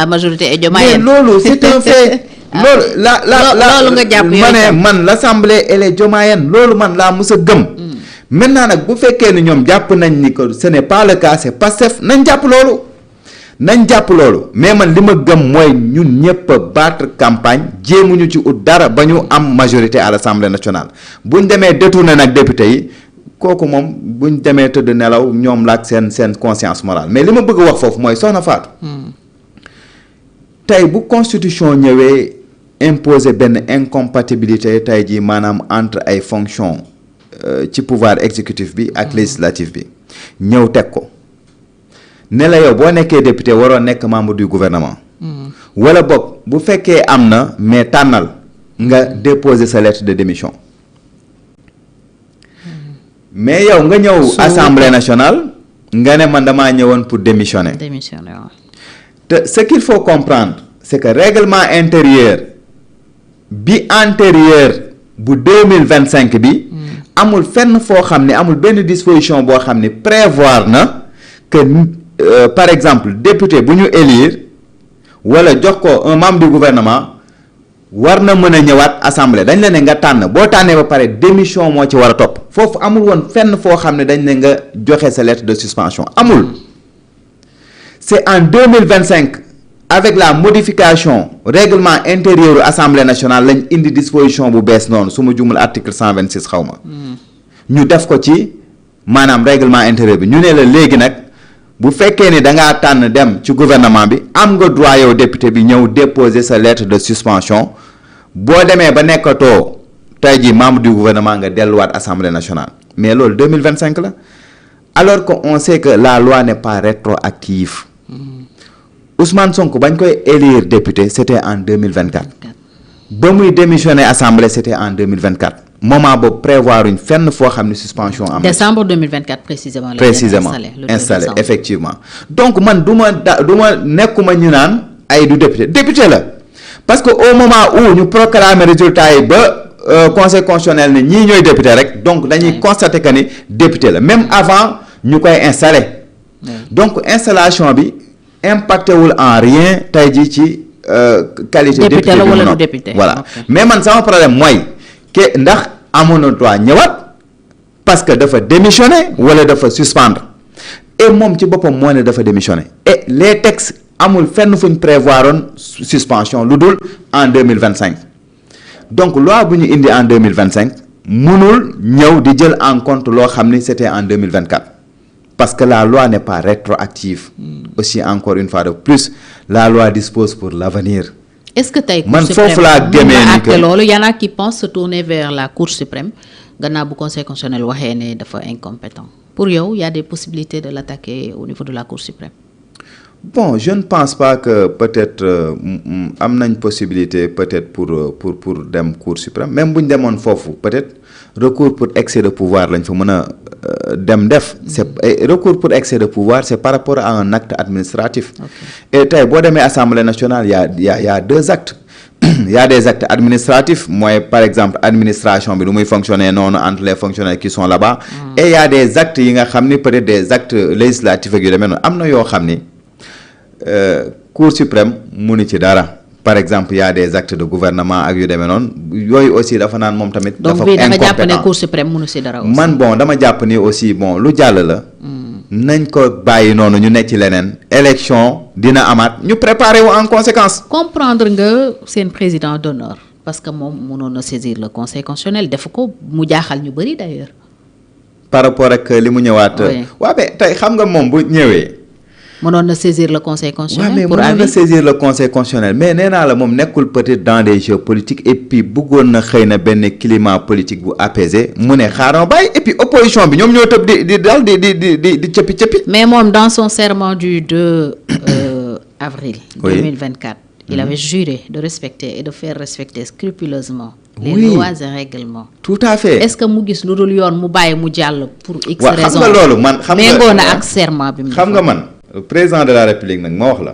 majorité est Diomaye mais loolu c'est un fait loolu loolu nga jàpp ma ne man l'assemblée elle est diomayenne loolu man laa mës a gëm maintenant nag bu fekkee ni ñoom jàpp nañ ni que ce n'est pas le cas c'est Pastef nañ jàpp loolu mais man li ma gëm mooy ñun ñëpp a battre campagne jéemuñu ci ut dara ba ñu am majorité à l'Assemblée nationale buñ demee détourner nag député yi kooku moom buñ demee tëdd nelaw ñoom la ak seen conscience morale mais li ma bëgg wax foofu mooy Soxna Fatou tey bu constitution ñëwee imposer benn incompatibilité tey jii maanaam entre ay fonctions ci pouvoir exécutif bi ak législatif bi ñëw teg ko ne la yow boo nekkee député waroo nekk membre du gouvernement wala boog bu fekkee am na mais tànnal nga déposer sa lettre de démission mais yow nga ñëw assemblée nationale nga ne man damaa ñëwoon pour démissionner. Waaw. te ce qu'il faut comprendre c'est que règlement intérieur bi antérieur bu 2025 bi. amul fenn foo xam ne amul benn disposition boo xam ne prévoir na que par exemple député bu ñu élire wala jox ko un membre du gouvernement war na mën a ñëwaat assemblée dañ la ne nga tànn boo tànnee ba pare démission moo ci war a topp foofu amul woon fenn foo xam ne dañ ne nga joxe sa lettre de suspension amul. c'est en 2025 avec la modification règlement intérieur u assemblée nationale lañ indi disposition bu bees noonu su ma jumul article 126 xaw ma. ñu def ko ci maanaam règlement intérieur bi ñu ne la léegi nag bu fekkee ni da ngaa tànn dem ci gouvernement bi am nga droit yow député bi ñëw déposer sa lettre de suspension boo demee ba nekkatoo tey jii membre du gouvernement nga delluwaat assemblée nationale mais loolu 2025 la alors que on sait que la loi n'est pas rétroactive. Ousmane Sonko bañ koy élire député c'était en 2024 ba muy démissionner assemblée c'était en 2024 moment boobu prévoir uñ fenn foo xam ne suspension am. décembre 2024 précisément. installé effectivement donc man du ma nekkuma ñu naan ay du député la parce que au moment où ñu proclamer résultat yi ba conseil constitutionnel ne ñii ñooy député rek donc dañuy constater que ni député la même avant ñu koy installer donc installation bi. impacté wul en rien tey jii ci qualité député la wala du député voilà okay. Mais man sama problème mooy que ndax amoon na droit ñëwaat parce que dafa démissionner wala dafa suspendre et moom ci boppam moo ne dafa démissionner et les textes amul fenn fuñ prévoiroon suspension lu dul en 2025 donc loi bu ñu indi en 2025 mënul ñëw di jël en compte loo xam ni c'était en 2024 parce que la loi n'est pas rétroactive. Aussi encore une fois de plus la loi dispose pour l'avenir. Est-ce que tey man foofu laa demee ni que loolu y en a qui pensent se tourner vers la Cour suprême gannaaw bu conseil constitutionnel waxee ne dafa incompétent pour yow y a des possibilités de l'attaquer au niveau de la Cour suprême. Bon, je ne pense pas que peut-être am nañ possibilité peut-être pour dem Cour suprême même bu ñu demoon foofu peut-être recours pour excès de pouvoir lañ fa mën a dem def. C'est recours pour excès de pouvoir c'est par rapport à un acte administratif. Okay. Et tey boo demee Assemblée nationale y a deux actes. Il y a des actes administratifs mooy par exemple administration bi lu muy fonctionner noonu entre les fonctionnaires qui sont là-bas. Et il y a des actes yi nga xam ni peut-être des actes législatifs ak yu demee noonu am na yoo xam ni. Cour suprême munu ci dara par exemple il y a des actes de gouvernement ak yu demee noonu yooyu aussi dafa naan moom tamit. dafa incompétent donc jàpp ne Cour suprême munu ci dara aussi. man bon dama jàpp ni aussi bon lu jàll la. nañ ko bàyyi noonu ñu nekk ci leneen. élection dina amaat ñu préparer wu en conséquence. comprendre nga seen président d'honneur parce que moom mënoon na saisir le conseil constitutionnel def ko mu jaaxal ñu bari d'ailleurs. par rapport ak li mu ñëwaat. waaw mais tey xam nga moom bu ñëwee. mënoon na saisir le conseil constitutionnel. pour avis mënoon na saisir le conseil constitutionnel mais nee naa la moom nekkul peut-être dans des jeux politiques et puis bëggoon na xëy na benn climat politique bu apaisé mu ne xaaral bàyyi et puis opposition bi ñoom ñoo tëb di dal di cëppi. mais moom dans son serment du 2 avril. 2024. il avait juré de respecter et de faire respecter scrupuleusement. les lois et règlements. tout à fait. est-ce que mu gis lu dul yoon mu bàyyi mu jàll. pour x raison xam nga loolu man xam nga méngoo na ak serment bi mu xam nga man. Le président de la République nag ma wax la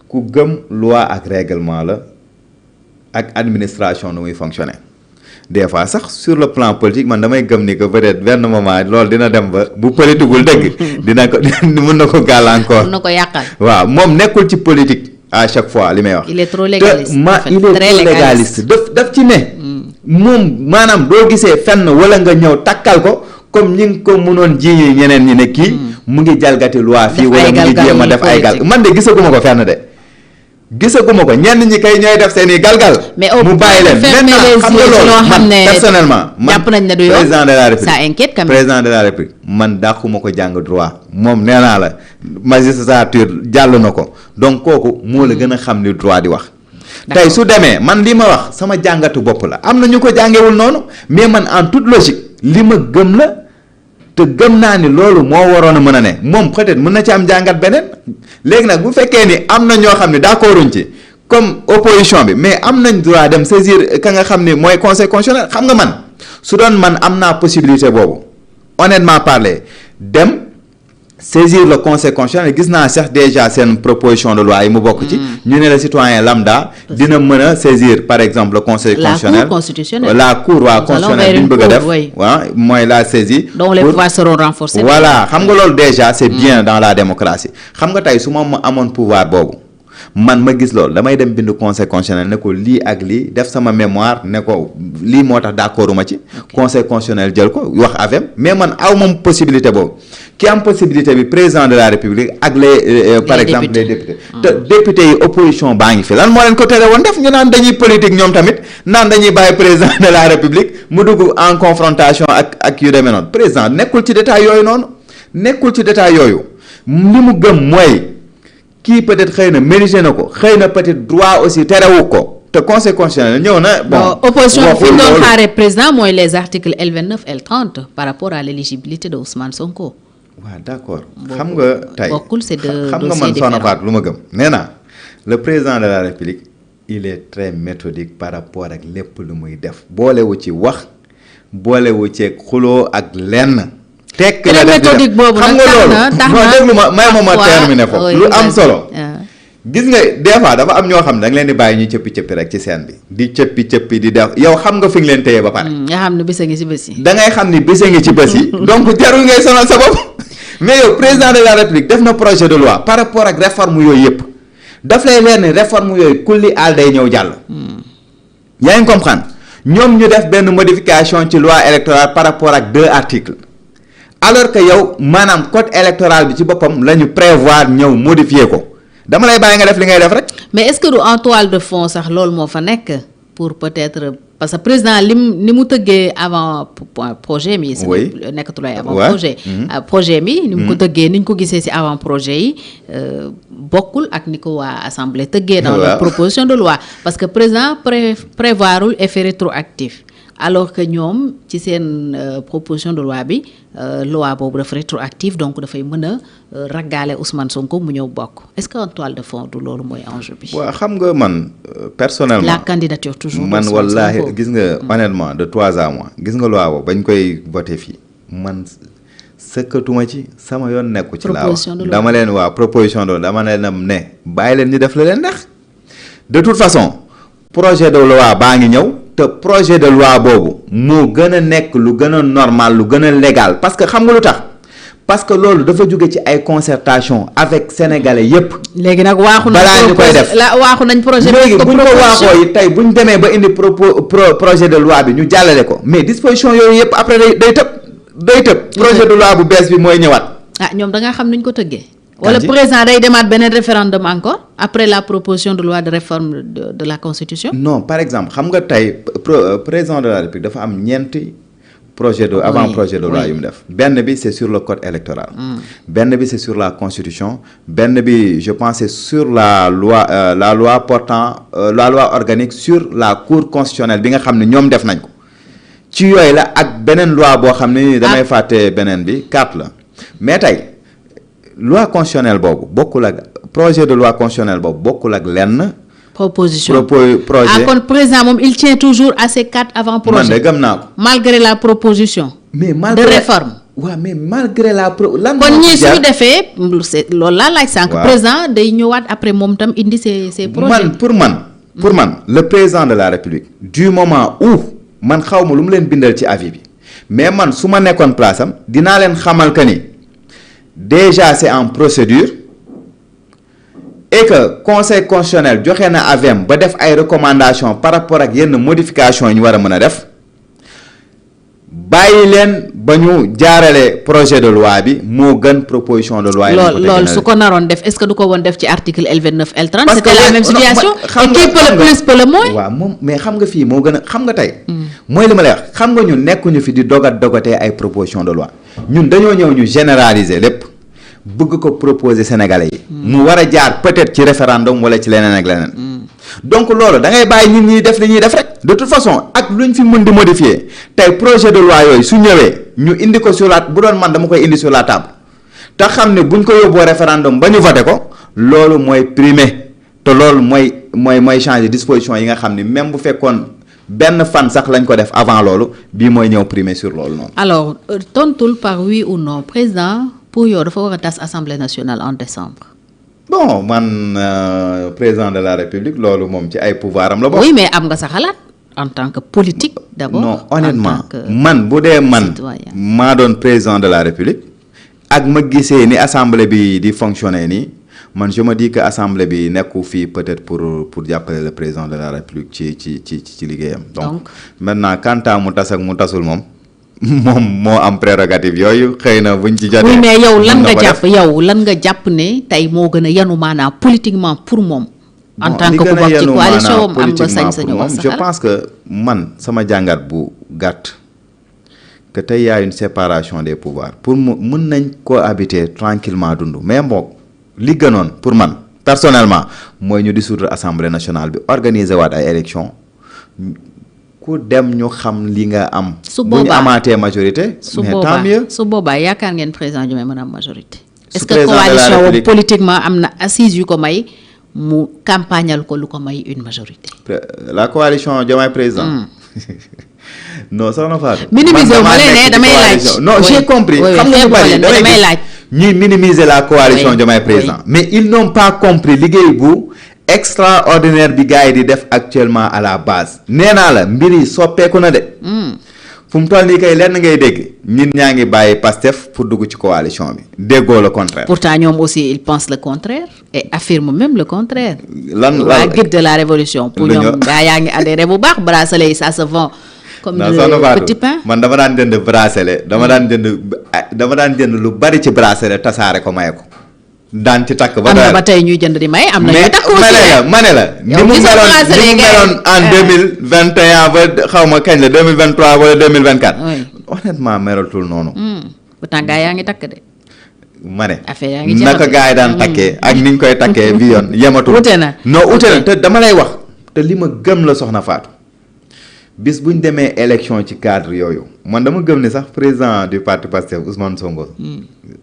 ku gëm loi ak règlement la ak administration nu muy fonctionner des fois sax sur le plan politique man damay gëm ni que peut-être benn moment loolu dina dem ba bu politiqueul dëgg dina ko mën na ko gàllankoor. mën na ko yàqal. waaw moom nekkul ci politique à chaque fois li may wax. il est trop légaliste. il est trop légaliste daf ci ne. moom maanaam doo gisee fenn wala nga ñëw takkal ko comme ñi ngi ko mënoon ji ñeneen ñi ne kii. mu ngi jalgati loi fii wala mu ngi jéem a def ay gal man de gisaguma ko fenn de gisaguma ko ñenn ñi kay ñooy def seen i galgal mu bàyyi leen maintenant xam nga loolu man personnellement jàpp nañ ne du yoon président de la République ça inquiète quand même président de la République man dàquma ko jàng droit moom nee naa la magistrature jàll na ko donc kooku moo la gën a xam ni droit di wax tey su demee man li ma wax sama jàngatu bopp la am na ñu ko jàngewul noonu mais man en toute logique li ma gëm la te gëm naa ni loolu moo waroon a mën a ne moom peut-être mën na ci am jàngat beneen léegi nag bu fekkee ni am na ñoo xam ne d'accorduñ ci comme opposition bi mais am nañ droit dem saisir ka nga xam ne mooy conseil constitutionnel xam nga man su doon man am naa possibilité boobu honnêtement parler dem saisir le conseil constitutionnel gis naa sax déjà seen proposition de loi yi mu bokk ci. ñu ne le citoyen lambda dina mën a saisir par exemple le conseil constitutionnel. la cour constitutionnelle la cour waa constitutionnelle bi ñu bëgg a def waaw mooy la saisie. donc les pouvoirs seront renforcés. voilà xam nga loolu déjà c'est bien dans la démocratie xam nga tey su ma amoon pouvoir boobu. man ma gis loolu damay dem bind conseil constitutionnel ne ko lii ak lii def sama mémoire ne ko lii moo tax d'accord ma ci. conseil constitutionnel jël ko wax avem mais man aw moom possibilité boobu ki am possibilité bi président de la république ak les par exemple les députés. te députés yi opposition baa ngi fi lan moo leen ko tere woon def ñu naan dañuy politique ñoom tamit naan dañuy bàyyi président de la république mu dugg en confrontation ak yu demee noonu président nekkul ci détail yooyu noonu nekkul ci détail yooyu li mu gëm mooy. kii peut-être xëy na mérité na ko xëy na peut-être droit aussi terewu ko te conseil constitutionnel ñëw na. bon opposition fi ñu doon xaaree président mooy les articles L29 L30 par rapport à l'éligibilité de Ousmane Sonko. waaw d'accord xam nga tey bokkul c'est de xam nga man Soxna Fatou lu ma gëm nee naa le président de la République il est très méthodique par rapport ak lépp lu muy def boolewu ci wax boolewu ci xuloo ak lenn. tekk la def méthodique boobu xam nga loolu non déglu ma may ma terminer foofu lu am solo gis nga des fois dafa am ñoo xam ne da nga leen di bàyyi ñu cëppi rek ci scène bi di cëppi di def yow xam nga fi nga leen téye ba pare nga xam ne bés a ngi ci bés yi da ngay xam ni bés a ngi ci bés yi donc jarul ngay sonal sa bopp mais yow président de la république def na projet de loi par rapport ak réforme yooyu yëpp daf lay leer ni réforme yooyu kulli aal day ñëw jàll yaa ngi comprendre ñoom ñu def benn modification ci loi électorale par rapport ak 2 articles alors que yow maanaam code électoral bi ci boppam la ñu prévoir ñëw modifier ko dama lay bàyyi nga def li ngay def rek. mais est-ce que du en toile de fond sax loolu moo fa nekk pour peut-être parce que président ni mu tëggee avant projet mi. oui nekkatul ay avant projet. projet mi ni mu ko tëggee ni ñu ko gisee ci avant projet yi bokkul ak ni ko waa assemblée tëggee. dans la proposition de loi parce que président prévoirul effet rétroactif. alors que ñoom ci seen proposition de loi bi loi boobu dafa rétroactive donc dafay mën a raggaale Ousmane Sonko mu ñëw bokk est-ce que en toile de fond du loolu mooy enjeu bi. waaw xam nga man personnellement. la candidature toujours. man wallaahi gis nga honnêtement de 3 à mois gis nga loi boobu bañ koy voté fii man sëkkatuma ci sama yoon nekku ci. laa wax dama leen waaw proposition de loi dama leen ne bàyyi leen ñu def la leen neex de toute façon projet de loi baa ngi ñëw. te projet de loi boobu moo gën a nekk lu gën a normal lu gën a légal parce que xam nga lu tax parce que loolu dafa jóge ci ay concertation avec sénégalais yépp léegi nag waaxu balaa ñu koy def waaxu nañ projet léegi buñ ko waaxoo yi tey buñ demee ba indi projet de loi bi ñu jàllale ko mais disposition yooyu yépp après day tëb projet de loi bu bees bi mooy ñëwaat. ah ñoom da nga xam nuñ ko tëggee. wala président day demaat beneen référendum encore après la proposition de loi de réforme de la constitution. non par exemple xam nga tey président de la république dafa am ñeenti projet de avant projet de loi yu mu def benn bi c'est sur le code électoral. benn bi c'est sur la constitution benn bi je pense c'est sur la loi portant la loi organique sur la cour constitutionnelle bi nga xam ne ñoom def nañ ko ci yooyu la ak beneen loi boo xam ne damay fàtte beneen bi 4 la mais tey. loi constitutionnelle boobu bokkul ak projet de loi constitutionnelle boobu bokkul ak lenn. proposition projet ah kon président moom il tient toujours à ces 4 avant projet. man de gëm naa ko. malgré la proposition. mais malgré de réforme. waaw mais malgré la lan. kon ñii suñu defee loolu laa laaj sànq. président day ñëwaat après moom tam indi ses projets. pour man le président de la république. du moment où man xaw ma lu mu leen bindal ci avis bi mais man su ma nekkoon place am dinaa leen xamal que ni. déjà c'est en procédure et que conseil constitutionnel joxe na avis ba def ay recommandations par rapport ak yenn modifications yi ñu war a mën a def bàyyi leen ba ñu jaarale projet de loi bi moo gën proposition de loi. loolu su ko naroon def est-ce que du ko woon def ci article L29 L30. c'était la même situation et qui peut le plus peut le moins. waaw moom mais xam nga fii moo gën a xam nga tey. mooy li ma lay wax xam nga ñun nekkuñu fi di dogatee ay proposition de loi ñun dañoo ñëw ñu généraliser lépp. bëgg ko proposer sénégalais yi. mu war a jaar peut-être ci référendum wala ci leneen ak leneen. donc loolu da ngay bàyyi nit ñi def li ñuy def rek. de toute façon ak luñ fi mën di modifier tey projet de loi yooyu su ñëwee ñu indi ko sur la bu doon man dama koy indi sur la table te xam ne buñ ko yóbboo référendum ba ñu voté ko loolu mooy primer te loolu mooy changer disposition yi nga xam ni même bu fekkoon benn fan sax lañ ko def avant loolu bii mooy ñëw primer sur loolu noonu. alors tontul par oui ou non président pour yow dafa war a tas assemblée nationale en décembre. bon man président de la république loolu moom ci ay pouvoir am la bokk. oui mais am nga sa xalaat en tant que politique d'abord. non honnêtement que man bu dee man citoyen. maa doon président de la république ak ma gisee ni assemblée bi di fonctionner nii man je me dis que assemblée bi nekku fii peut-être pour jàppale le président de la république ci liggéeyam. donc maintenant quant à mu tas ak mu tasul moom moo am prérogative yooyu xëy na buñ ci jotee. oui mais yow lan nga jàpp ne tey moo gën a yanu maanaam politiquement pour moom. en tant que ku bokk ci coalition am nga sañ-sañu wax sa je pense que man sama jàngat bu gàtt que tey y a une séparation des pouvoirs pour mu mën nañ cohabiter tranquillement dund mais mbokk li gënoon pour man personnellement mooy ñu dissoudre assemblée nationale bi organiser waat ay élections ku dem ñu xam li nga am. su boobaa bu ñu amaatee majorité. mais tant mieux su boobaa yaakaar ngeen président Diomaye mën a am majorité. est-ce que président de la coalition République politiquement am na assise yu ko may mu campagnal ko lu ko may une majorité. la coalition Diomaye président. non soxna Fatou. minimiser wu ma leen ne damay laaj. non j'ai compris xam nga ñu bari damay laaj. ñuy minimiser la coalition Diomaye président. mais ils n'ont pas compris liggéey bu extraordinaire bi gars yi di def actuellement à la base. nee naa la mbir yi soppeeku na de. fu mu toll nii kay lenn ngay dégg nit ñaa ngi bàyyi Pastef pour dugg ci coalition bi déggoo le contraire. pourtant ñoom aussi ils pensent le contraire et affirment même le contraire. waa guide de la révolution pour ñoom gaa yaa ngi adhéré bu baax bracelet yi ça se vend comme le petit pain. man dama daan jënd bracelet dama daan jënd lu bari ci bracelet tasaare ko maye ko daan ci takk ba. am na ba tey ñuy jënd di may am na ñuy takk aussi ma ne la ni mu meloon en 2021 ba xaw ma kañ la 2023 wala 2024. honnêtement melatul noonu. pourtant gaa yaa ngi takk de. ma ne affaire yaa ngi naka gaa yi daan takkee ak ni ñu koy takkee bi yoon yematul. ute na te dama lay wax te li ma gëm la soxna Fatou bis bu ñu demee élection ci cadre yooyu man dama gëm ne sax président du parti Pastef Ousmane Sonko.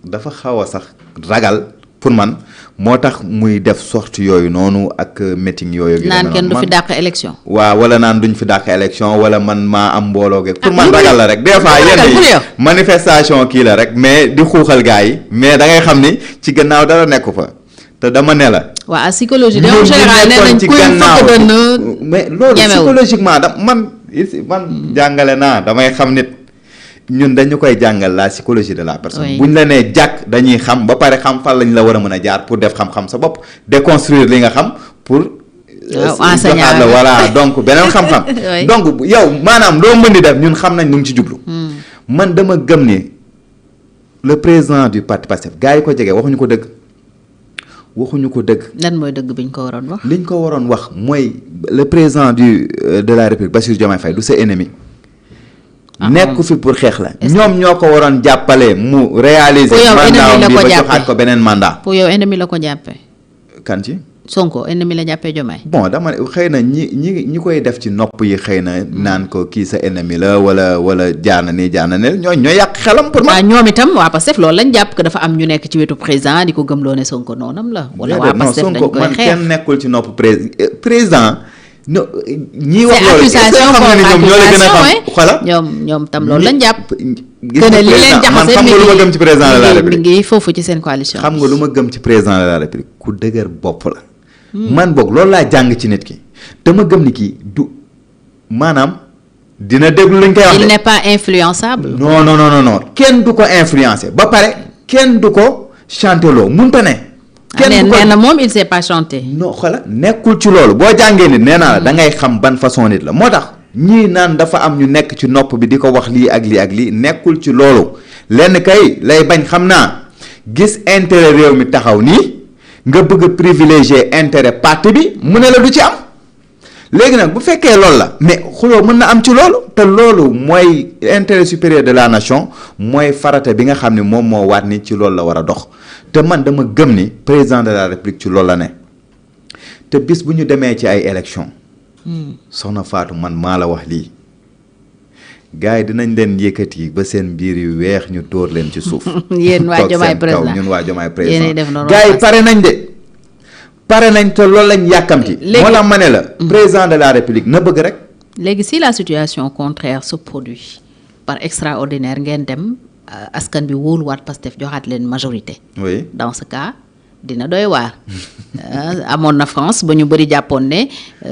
dafa xaw a sax ragal. pour man moo tax muy def sorte yooyu noonu ak meeting yooyu. naan kenn du fi dàq élection. waaw wala naan duñ fi dàq élection wala man maa am mbooloo geeg. pour man ragal la rek des fois yenn manifestation kii la rek mais di xuuxal gars yi mais da ngay xam ni ci gannaaw dara nekku fa te dama ne la. waaw psychologie de en général nee nañ kuy fëgg dënn mais loolu psychologiquement man jàngale naa damay xam nit. ñun dañu koy jàngal la psychologie de la personne. bu ñu la nee jàkk dañuy xam ba pare xam fan lañ la war a mën a jaar pour def xam-xam sa bopp déconstruire li nga xam pour. enseignant la voilà donc beneen xam-xam. donc yow maanaam loo mën di def ñun xam nañ nu ngi ci jublu. man dama gëm ni le président du parti Pastef gars yi ko jege waxuñu ko dëgg. lan mooy dëgg bi ñu ko waroon wax. liñ ko waroon wax mooy le président de la République Bassirou Diomaye Faye du sa ennemi. nekku fi pour xeex la. ñoom ñoo ko waroon jàppale mu réaliser. mandat bi ba joxaat ko beneen mandat. pour yow ennemi la ko jàppee. kan ci. Sonko ennemi la jàppee Diomaye. bon dama ne xëy na ñi koy def ci nopp yi xëy na naan ko kii sa ennemi la wala jaana nii jaana ne ñoo yàq xelam pour ma. ñoom itam waa Pastef loolu lañ jàpp que dafa am ñu nekk ci wetu président di ko gëmloo ne Sonko noonam la. wala waa Pastef dañ koy xeex man kenn nekkul ci nopp président. no ñii wax loolu est-ce que xam nga ni ñoom ñoo la gën a xam xoolal ñoom tam loolu lañ jàpp. gis nga président man xam nga lu ma gëm ci président de la république mi ngi foofu ci seen coalition. xam nga lu ma gëm ci président de la république ku dëgër bopp la. man boog loolu laa jàng ci nit ki dama gëm ni kii du maanaam dina déglu luñ koy wax. il n'est pas influençable. non kenn du ko influencer ba pare kenn du ko chanter loo mënta ne. kenn nee na moom il sait pas chanter. non xoolal nekkul ci loolu boo jàngee nit nee naa la da ngay xam ban façon nit la moo tax ñii naan dafa am ñu nekk ci nopp bi di ko wax lii ak lii ak lii nekkul ci loolu lenn kay lay bañ xam naa gis intérêt réew mi taxaw nii nga bëgg a privilégier intérêt parti bi mu ne la du ci am léegi nag bu fekkee loolu la mais xuloo mën na am ci loolu te loolu mooy intérêt supérieur de la nation mooy farata bi nga xam ne moom moo waat ni ci loolu la war a dox te man dama gëm ni président de la république ci loolu la ne te bis bu ñu demee ci ay élection soxna Fatou man maa la wax lii gars yi dinañ leen yëkkati ba seen biir yu weex ñu dóor leen ci suuf. yéen waa Diomaye président ñun waa Diomaye président gars yi pare nañ te loolu lañ yàkkamti. moo tax ma ne la président de la république na bëgg rek léegi si la situation contraire se produit par extraordinaire ngeen dem askan bi wóoluwaat Pastef joxaat leen majorité. oui dans ce cas dina doy waar. amoon na France ba ñu bëri jàppoon ne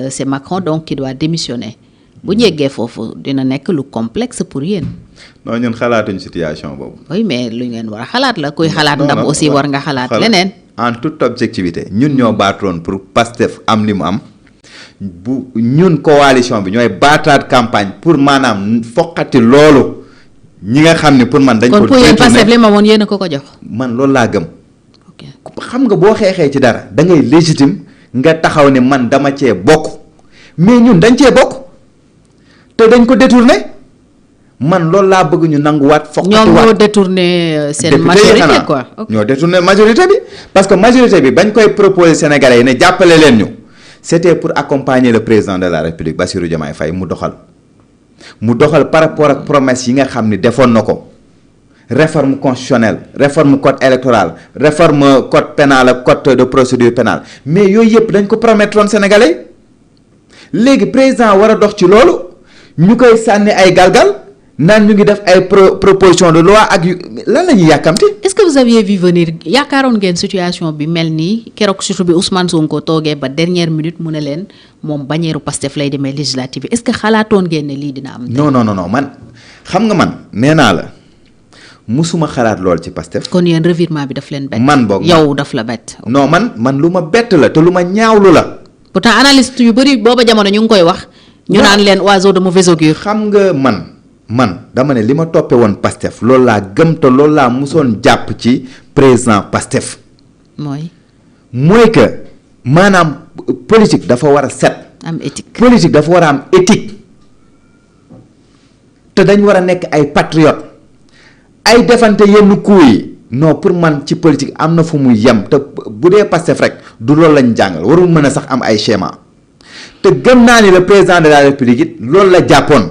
c'est Macron donc qui doit démissionner bu ñu yeggee foofu dina nekk lu complexe pour yéen. non ñun xalaatuñ situation boobu. oui mais lu ngeen war a xalaat la kuy xalaat ndam aussi war nga xalaat leneen. en toute objectivité ñun ñoo baatoon pour Pastef am li mu am bu ñun coalition bi ñooy baataat campagne pour maanaam foqati loolu ñi nga xam ne pour man dañ ko kon pour yéen Pastef li ma woon yéen a ko jox. man loolu laa gëm. ok xam nga boo xeexee ci dara da ngay légitime nga taxaw ne man dama cee bokk mais ñun dañ cee bokk te dañ ko détourné man loolu laa bëgg ñu nanguwaat. foqati waat ñoom ñoo détourné seen majorité quoi. ñoo détourné majorité bi parce que majorité bi bañ koy proposer Sénégalais yi ne jàppale leen ñu c'était pour accompagner le président de la République Bassirou Diomaye Faye mu doxal par rapport ak promesse yi nga xam ni defoon na ko réforme constitutionnelle réforme code électoral réforme code pénal ak code de procédure pénale mais yooyu yëpp dañ ko promettroon Sénégalais léegi président war a dox ci loolu ñu koy sànni ay galgal naan ñu ngi def ay proposition de loi ak yu lan la ñuy yàkkamti. est-ce que vous aviez vu venir yaakaaroon ngeen situation bi mel nii keroog surtout bi Ousmane Sonko toogee ba dernière minute mu ne leen moom bañeeru Pastef lay demee législative est-ce que xalaatoon ngeen ne lii dina am. non man xam nga man nee naa la musuma xalaat lool ci Pastef. kon yéen revirement bi daf leen bett. man boog yow daf la bett. non man lu ma bett la te lu ma ñaawlu la. pourtant analyste yu bëri booba jamono ñu ngi koy wax. ñu naan leen oiseau de mauvais augure. xam nga man dama ne li ma toppee woon Pastef loolu laa gëm te loolu laa musoon jàpp ci président Pastef. mooy que maanaam politique dafa war a set. am éthique politique dafa war a am éthique te dañ war a nekk ay patriotes ay defante yenn coups yi non pour man ci politique am na fu muy yem te bu dee Pastef rek du loolu lañ jàngal warul mën a sax am ay schéma te gëm naa ni le président de la République it loolu la jàppoon.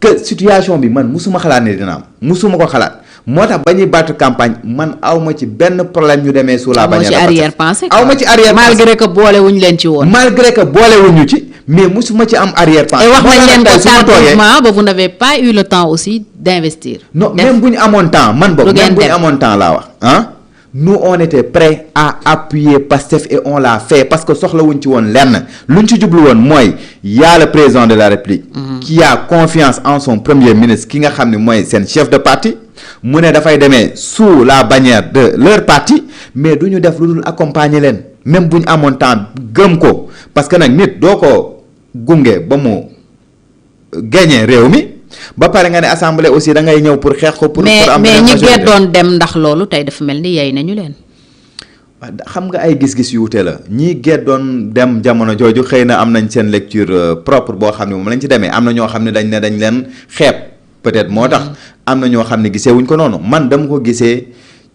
que situation bi man musuma xalaat ne dina am musuma ko xalaat moo tax ba ñuy battre campagne man awma ci benn problème ñu demee sous la bannière awma ci arrière pensée malgré que boole wuñ leen ci woon malgré que boole wuñu ci mais musuma ci am arrière pensée et wax nañ leen ko tardivement ba vous n'avez pas eu le temps aussi d'investir non même bu ñu amoon temps man boobu même bu ñu amoon temps laa wax nous on était prêts à appuyer Pastef et on l'a fait parce que soxlawuñ ci woon lenn luñ ci jublu woon mooy y a le président de la République qui a confiance en son premier ministre ki nga xam ne mooy seen chef de parti mu ne dafay demee sous la bannière de leur parti mais du ñu def lu dul accompagner leen même bu ñu amoon temps gëm ko parce que nag nit doo ko gunge ba mu gagner réew mi ba pare nga ne assemblée aussi da ngay ñëw pour xeex ko. pour am mais ñi gën doon dem ndax loolu tey dafa mel ni yey nañu leen. xam nga ay gis-gis yu wute la ñii gën doon dem jamono jooju xëy na am nañ seen lecture propre boo xam ne moom lañ ci demee am na ñoo xam ne dañ leen xeeb peut-être moo tax am na ñoo xam ne gisee wuñ ko noonu man dama ko gisee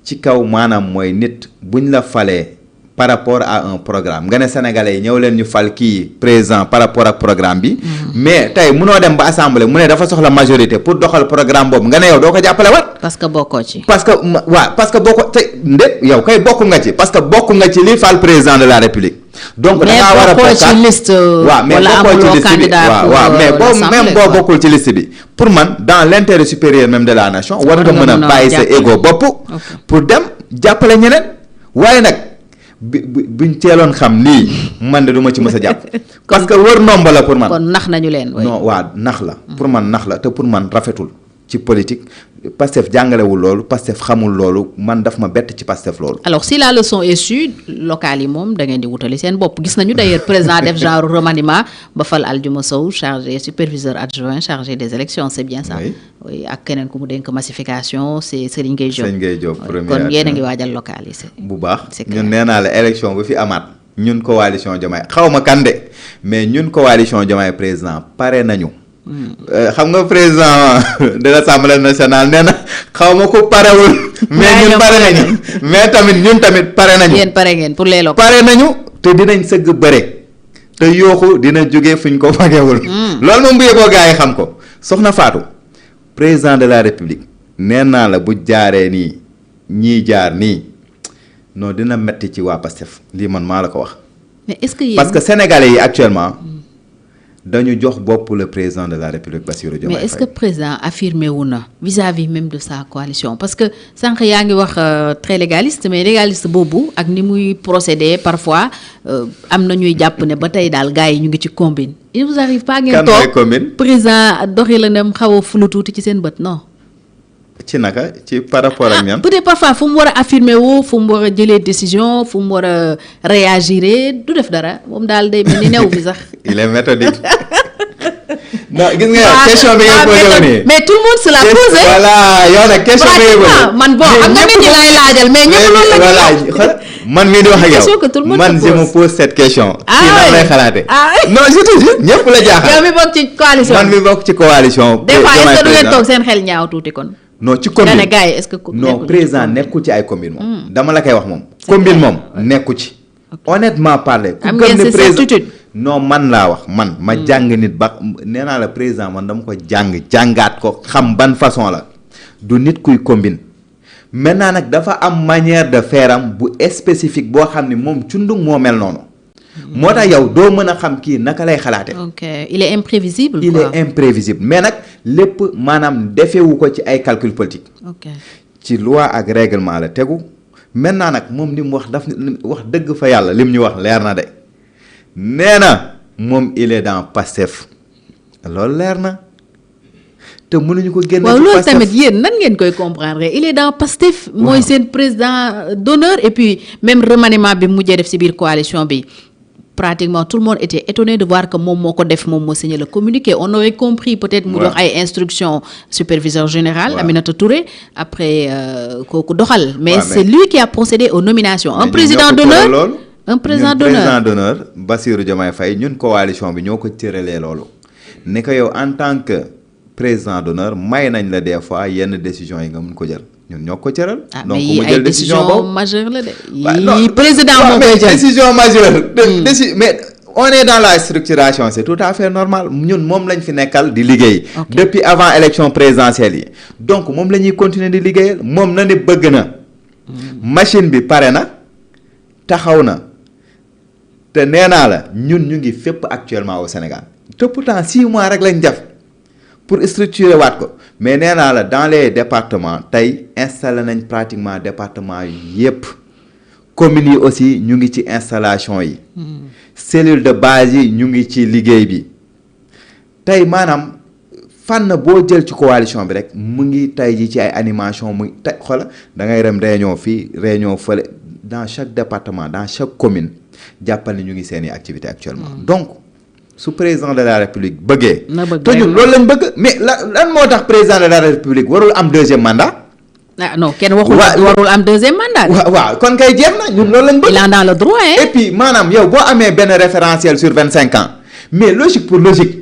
ci kaw maanaam mooy nit buñ la falee par rapport à un programme nga ne sénégalais yi ñëw leen ñu fal kii président par rapport ak programme bi. mais tey munoo dem ba assemblée mu ne dafa soxla majorité pour doxal programme boobu nga ne yow doo ko jàppale wat. parce que bokkoo ci. parce que bokkoo te ndé yow kay bokk nga ci parce que bokk nga ci li fal président de la république. donc da ngaa war a bokkaat ci liste. wala amuloo candidat pour même boo bokkul ci liste bi. pour man dans l'intérêt supérieur même de la nation. war nga mën a bàyyi sa ego bopp. pour dem jàppale ñeneen waaye nag. buñ teeloon xam lii man de du ma ci mës a jàpp parce que wër nomba la pour man. kon nax nañu leen. non waa nax la. pour man nax la te pour man rafetul ci politique Pastef jàngalewul loolu Pastef xamul loolu man daf ma bett ci Pastef loolu. alors si la leçon est sûre locales yi moom da ngeen di wutali seen bopp gis nañu d'ailleurs président def genre remaniement ba fal Aldiouma Sow chargé superviseur adjoint chargé des élections c'est bien ça. oui ak keneen ku mu dénk massification c'est Serigne Gueye Diop. Serigne Gueye Diop premier kon yéen a ngi waajal locales yi. bu baax ñun nee naa la élection bu fi amaat ñun coalition Diomaye xaw ma kan de mais ñun coalition Diomaye président pare nañu. xam nga président de l'Assemblée nationale nee na xaw ma ko parewul. mais ñun pare nañu mais ñun tamit pare nañu. yéen pare ngeen pour les locaux. pare nañu te dinañ sëgg bëre te yooxu dina jóge fuñ ko fagewul. loolu moom bu yeboo gaa yi xam ko soxna Fatou président de la République nee naa la bu jaaree nii ñii jaar nii non dina metti ci waa Pastef lii man maa la ko wax. mais est-ce que parce que sénégalais yi actuellement. dañu jox bopp le président de la République Bassirou Diomaye Faye. mais est-ce que président affirmé wu na vis-à-vis même de sa coalition parce que sànq yaa ngi wax très légaliste mais légaliste boobu ak ni muy procéder parfois am na ñuy jàpp ne ba tey daal gars yi ñu ngi ci combine. il vous arrive pas ngeen toog président doxi la nem xaw a fulu tuuti ci seen bët non. ci naka ci par rapport ak ñan. peut-être parfois fu mu war a affirmer wu fu mu war a jëlee décision fu mu war a réagir du def dara moom daal day mel ni new bi sax. il est méthodique. non gis nga question bi nga posé wu nii. mais tout le monde se la posé. voilà yow nag question bi nga posé. man bon xam nga nit ñi laay laajal mais ñëpp loolu la ñuy wax. man mii di wax ak yow man je me pose cette question. kii nan lay xalaate. non je te jure ñëpp la jaaxal. yow mi bokk ci coalition man mi bokk ci coalition. des fois est-ce que du ngeen toog seen xel ñaaw tuuti kon. non ci combine nga ne gars yi est-ce que. non président nekku ci ay combine moom. dama la koy wax moom. combine moom nekku ci. honnêtement parler. am ngeen sa certitude. non man laa wax man ma jàng nit ba nee naa la président man dama ko jàngaat ko xam ban façon la du nit kuy combine maintenant nag dafa am manière de faire am bu spécifique boo xam ni moom cundung moo mel noonu. moo tax yow doo mën a xam kii naka lay xalaate. ok il est imprévisible. il est imprévisible mais nag lépp maanaam defewu ko ci ay calcul politique. ok ci loi ak règlement la tegu maintenant nag moom li mu wax daf wax dëgg fa yàlla lim ñu wax leer na de nee na moom il est dans Pastef loolu leer na te mënuñu ko génne. waaw loolu tamit yéen nan ngeen koy comprendre il est dans Pastef. mooy seen président d'honneur et puis même remaniement bi mujjee def ci biir coalition bi. pratiquement tout le monde était étonné de voir que moom moo ko def moom moo signé le communiqué on aurait compris peut-être mu dox ay instructions superviseur général Aminata Touré après kooku doxal mais c'est lui qui a procédé aux nominations un président d'honneur président d'honneur Bassirou Diomaye Faye ñun coalition bi ñoo ko cëralee loolu ne ko yow en tant que président d'honneur may nañ la des fois yenn décisions yi nga mun ko jël ñun ñoo ko cëral. donc mu jël décision boobu majeure la de. yii président moo koy jël décision majeure. mais on est dans la structuration c'est tout à fait normal ñun moom lañ fi nekkal di liggéey. depuis avant élection présidentielle yi. donc moom la ñuy continuer di liggéeyal moom na ne bëgg na. machine bi pare na taxaw na te nee naa la ñun ñu ngi fépp actuellement au Sénégal te pourtant 6 mois rek lañ def pour structurer waat ko. mais nee naa la dans les départements tey installé nañ pratiquement département yépp communes yi aussi ñu ngi ci installation yi. cellule de base yi ñu ngi ci liggéey bi tey maanaam fànn boo jël ci coalition bi rek mu ngi tey ji ci ay animation mu ngi tey xoola da ngay dem réunion fii réunion fële dans chaque département dans chaque commune jàppal ni ñu ngi seeni activité actuellement donc. su président de la république bëggee. te ñun loolu lañ bëgg mais lan moo tax président de la république warul am 2e mandat. ah non kenn waxul warul am 2e mandat. waaw kon kay jeex na ñun loolu lañ bëgg. il est dans le droit hein. et puis maanaam yow boo amee benn référentiel sur 25 ans mais logique pour logique.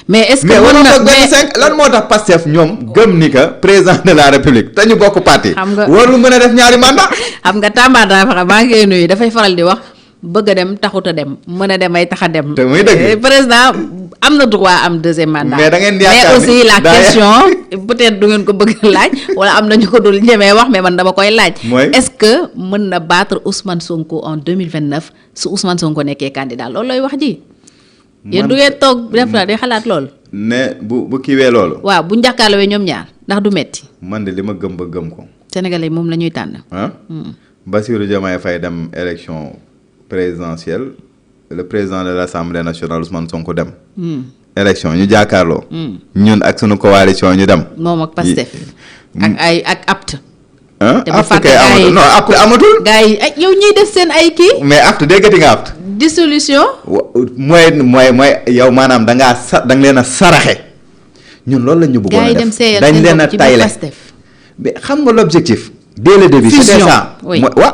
mais est-ce que mais waroon na 25 lan moo tax Pastef ñoom gëm ni que président de la république te ñu bokk parti. xam nga warul mën a def ñaari mandat. xam nga Tamba dafa maa ngi nuyu dafay faral di wax. bëgg a dem taxut a dem mën a dem ay tax a dem. te muy dëgg président am na droit am 2e mandat. mais da ngeen yaakaar mais aussi la question peut-être du ngeen ko bëgg laaj wala am na ñu ko dul ñemee wax mais man dama koy laaj. est-ce que mën na battre Ousmane Sonko en 2029 su Ousmane Sonko nekkee candidat loolu lay wax ji. yéen du ngeen toog def na di xalaat loolu. ne bu kiiwee loolu. waaw bu njàkkaarloo ñoom ñaar ndax du metti. man de li ma gëm ba gëm ko. Sénégalais moom la ñuy tànn. Bassirou Diomaye Faye dem élection. présidentielle le président de l'Assemblée nationale Ousmane Sonko dem. élection ñu jàkkaarloo. ñun ak sunu coalition ñu dem. moom ak Pastef. ak APT. te bu fàtte amatul non APT amatul. gars yi ay yow ñuy def seen ay kii. mais APT déggati nga APT. dissolution. mooy yow maanaam da nga leen a saraxe. ñun loolu la ñu bëggoon a def dañ leen a tayle mais xam nga l'objectif. dès le début c'était ça.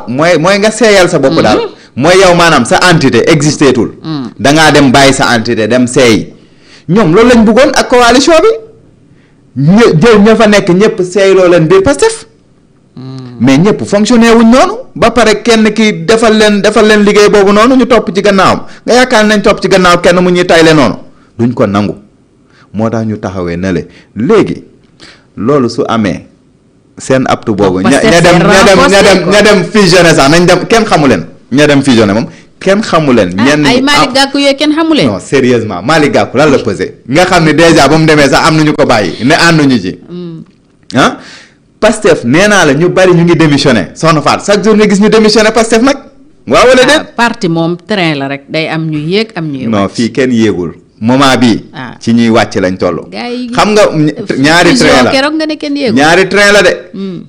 mooy nga seeyal sa bopp daal. mooy yow maanaam sa entité existeetul. da ngaa dem bàyyi sa entité dem seey ñoom loolu lañ bëggoon ak coalition bi jël ña fa nekk ñëpp seeyloo leen biir Pastef mais ñëpp fonctionné wuñ noonu ba pare kenn ki defal leen liggéey boobu noonu ñu topp ci gannaawam nga yaakaar nañ topp ci gannaaw kenn mu ñuy tayle noonu duñ ko nangu moo tax ñu taxawee ne le léegi loolu su amee seen aptu boobu ña dem fusionné sax nañ dem kenn xamu leen ña dem fusionné moom kenn xamu leen. ñenn ay Malick Gakou yooyu kenn xamu leen. non sérieusement Malick Gakou lan la pesé nga xam ne déjà ba mu demee sax am nañu ko bàyyi ne ànduñu ci. ah Pastef nee naa la ñu bari ñu ngi démissionné soxna Fatou chaque jour nga gis ñu démissionné Pastef nag. waaw wala déet parti moom train la rek day am ñu yéeg am ñuy wàcc. non fii kenn yéegul moment bii. ci ñuy wàcc lañ toll. xam nga ñaari train la keroog nga ne kenn yéegul. ñaari train la de.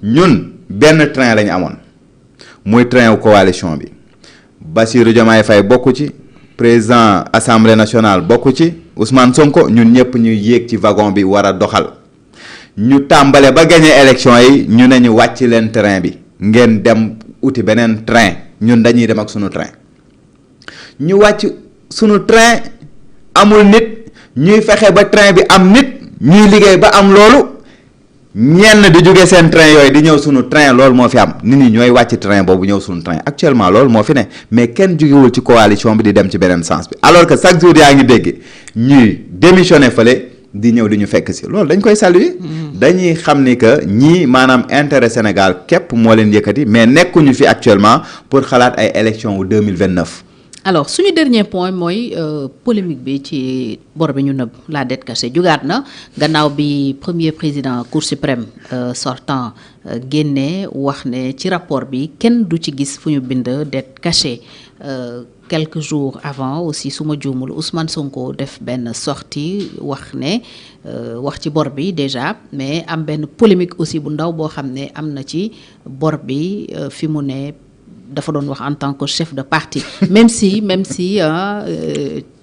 ñun benn train lañu amoon muy train wu coalition bi Bassirou Diomaye Faye bokku ci président assemblée nationale bokku ci Ousmane Sonko ñun ñëpp ñu yéeg ci wagon bi war a doxal ñu tàmbale ba gagné élection yi ñu ne ñu wàcc leen train bi ngeen dem uti beneen train. ñun dañuy dem ak sunu train ñu wàcc sunu train amul nit ñuy fexe ba train bi am nit ñuy liggéey ba am loolu ñenn di jóge seen train yooyu di ñëw sunu train loolu moo fi am nit ñi ñooy wàcc train boobu ñëw sunu train actuellement loolu moo fi ne mais kenn jógewul ci coalition bi di dem ci beneen sens bi alors que chaque jour yaa ngi dégg ñuy démissionné fële di ñëw di ñu fekk si loolu dañ koy saluer. dañuy xam ni que ñii maanaam intérêt Sénégal képp moo leen yëkkati mais nekkuñu fi actuellement pour xalaat ay élections wu 2029. alors suñu dernier point mooy polémique bi ci bor bi ñu nëbb la dette cachée jugaat na gannaaw bi premier président cour suprême sortant génne wax ne ci rapport bi kenn du ci gis fu ñu bind dette cachée. Quelques jours avant aussi su ma juumul Ousmane Sonko def benn sortie wax ne wax ci bor bi déjà mais am benn polémique aussi bu ndaw boo xam ne am na ci bor bi fi mu ne dafa doon wax en tant que chef de parti même si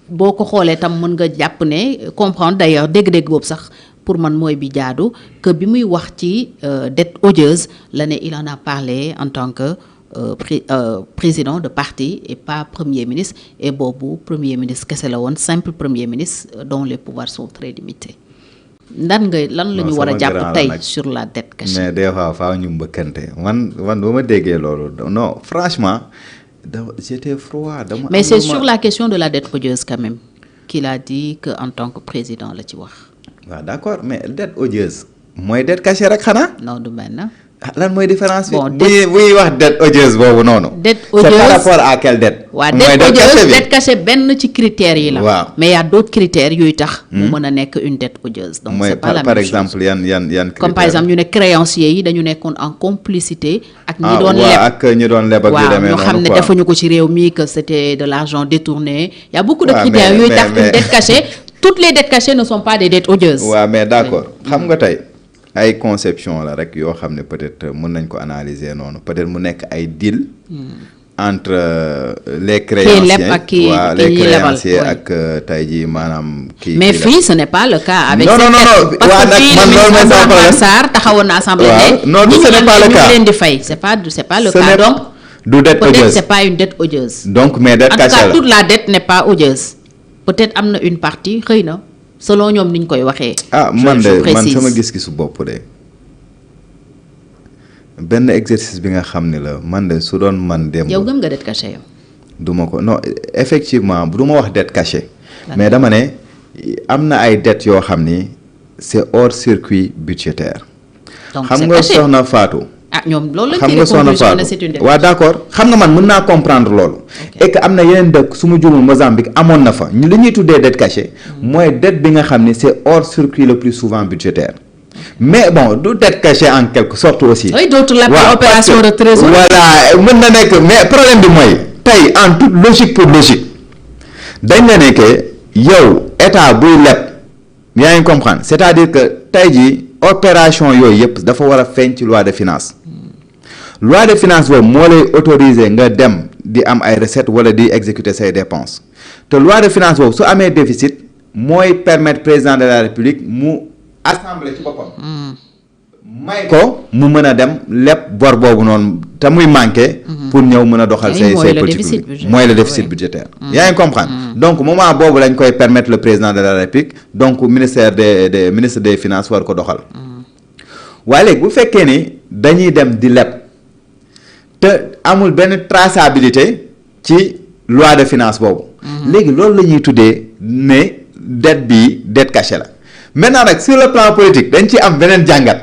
boo ko xoolee tam mën nga jàpp ne comprendre d'ailleurs dégg-dégg boobu sax pour man mooy bi jaadu que bi muy wax ci dette odieuse la ne il en a parlé en tant que président de parti et pas premier ministre et boobu premier ministre kese la woon simple premier ministre dont les pouvoirs sont très limités lan la ñu war a jàpp tey sur la dette cachée. mais des fois faaw ñu mbëkkante man ba ma déggee loolu non franchement j'étais froid dama. mais c'est sur la question de la dette odieuse quand même qu'il a dit que en tant que président la ci wax. waaw d'accord mais dette odieuse mooy dette cachée rek xanaa. non du mel na. lan mooy différence bi. bon buy wax dette odieuse boobu noonu. dette odieuse c'est par rapport à quelle dette. waaw dette cachée benn ci critères yi la. waaw mais y a d'autres critères yuy tax. mu mën a nekk une dette odieuse. donc c'est pas la même chose par exemple yan critères. comme par exemple ñu ne créanciers yi dañu nekkoon en complicité. ak ñi doon leb ak ñi doon leb ak yu demee noonu waaw ñoo xam ne defuñu ko ci réew mi que c'était de l'argent détourné. y a beaucoup de critères yuy tax une dette cachée. toutes les dettes cachées ne sont pas des dettes odieuses. waaw mais d'accord xam nga tey. ay conception la rek yoo xam ne peut-être mën nañ ko analyser noonu peut-être mu nekk ay deal entre les créanciers les créanciers ak tey jii maanaam kii mais fii ce n'est pas le cas avec non parce que fii le ministre Abdoulaye Sarr taxawoon na assemblée non ce n'est pas le cas ñu leen di fay c'est pas le cas donc du dette odieuse peut-être c'est pas une dette odieuse donc mais dette cachée la en tout cas toute la dette n'est pas odieuse peut-être am na une partie xëy na selon ñoom niñ koy waxee. man sama gis-gisu bopp de benn exercice bi nga xam ne la man de su doon man dem. yow gëm nga dette cachée yow. du ma ko non effectivement du ma wax dette cachée. mais dama ne am na ay dettes yoo xam ni c'est hors circuit budgétaire. donc xam nga soxna Fatou. ñoom loolu lañ xam nga soxna Fatou waaw d'accord xam nga man mën naa comprendre loolu. et que am na yeneen dëkk su ma jumul Mozambique amoon na fa ñu li ñuy tuddee dette cachée. mooy dette bi nga xam ni c'est hors circuit le plus souvent budgétaire. mais bon du dette cachée en quelque sorte aussi. oui d'autres l'appellent opération de trésor. voilà mën na nekk mais problème bi mooy tey en toute logique pour logique dañ la ne que yow état buy leb yaa ngi comprendre c'est-à-dire que tey jii opération yooyu yëpp dafa war a feeñ ci loi de finance. loi de finance boobu moo lay autoriser nga dem di am ay recettes wala di exécuter say dépenses te loi de finance boobu su amee déficit mooy permettre président de la république mu assemblée ci boppam. may ko mu mën a dem lépp bor boobu noonu te muy manqué. pour ñëw mën a doxal say politiques publiques mooy le déficit budgétaire. yaa ngi comprendre donc moment boobu lañ koy permettre le président de la république donc ministre des finances war ko doxal. waaye léegi bu fekkee ni dañuy dem di leb. te amul benn traçabilité ci loi de finance boobu. léegi loolu la ñuy tuddee ne dette bi dette cachée la maintenant nag sur le plan politique dañ ci am beneen jàngat.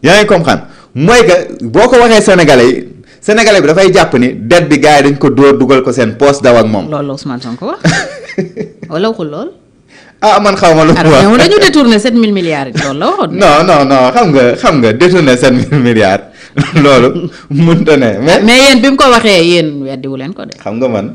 yaa ngi comprendre mooy que boo ko waxee sénégalais yi sénégalais bi dafay jàpp ni dette bi gars yi dañ ko dóor dugal ko seen poste daw ak moom. loolu Ousmane Sonko wax wala waxul lool. ah man xaw ma lu mu wax dañu détourné 7000 milliards yi loolu la waxoon. non xam nga détourné 7000 milliards loolu mënta ne mais yéen bi mu ko waxee yéen weddiwu leen ko de. xam nga man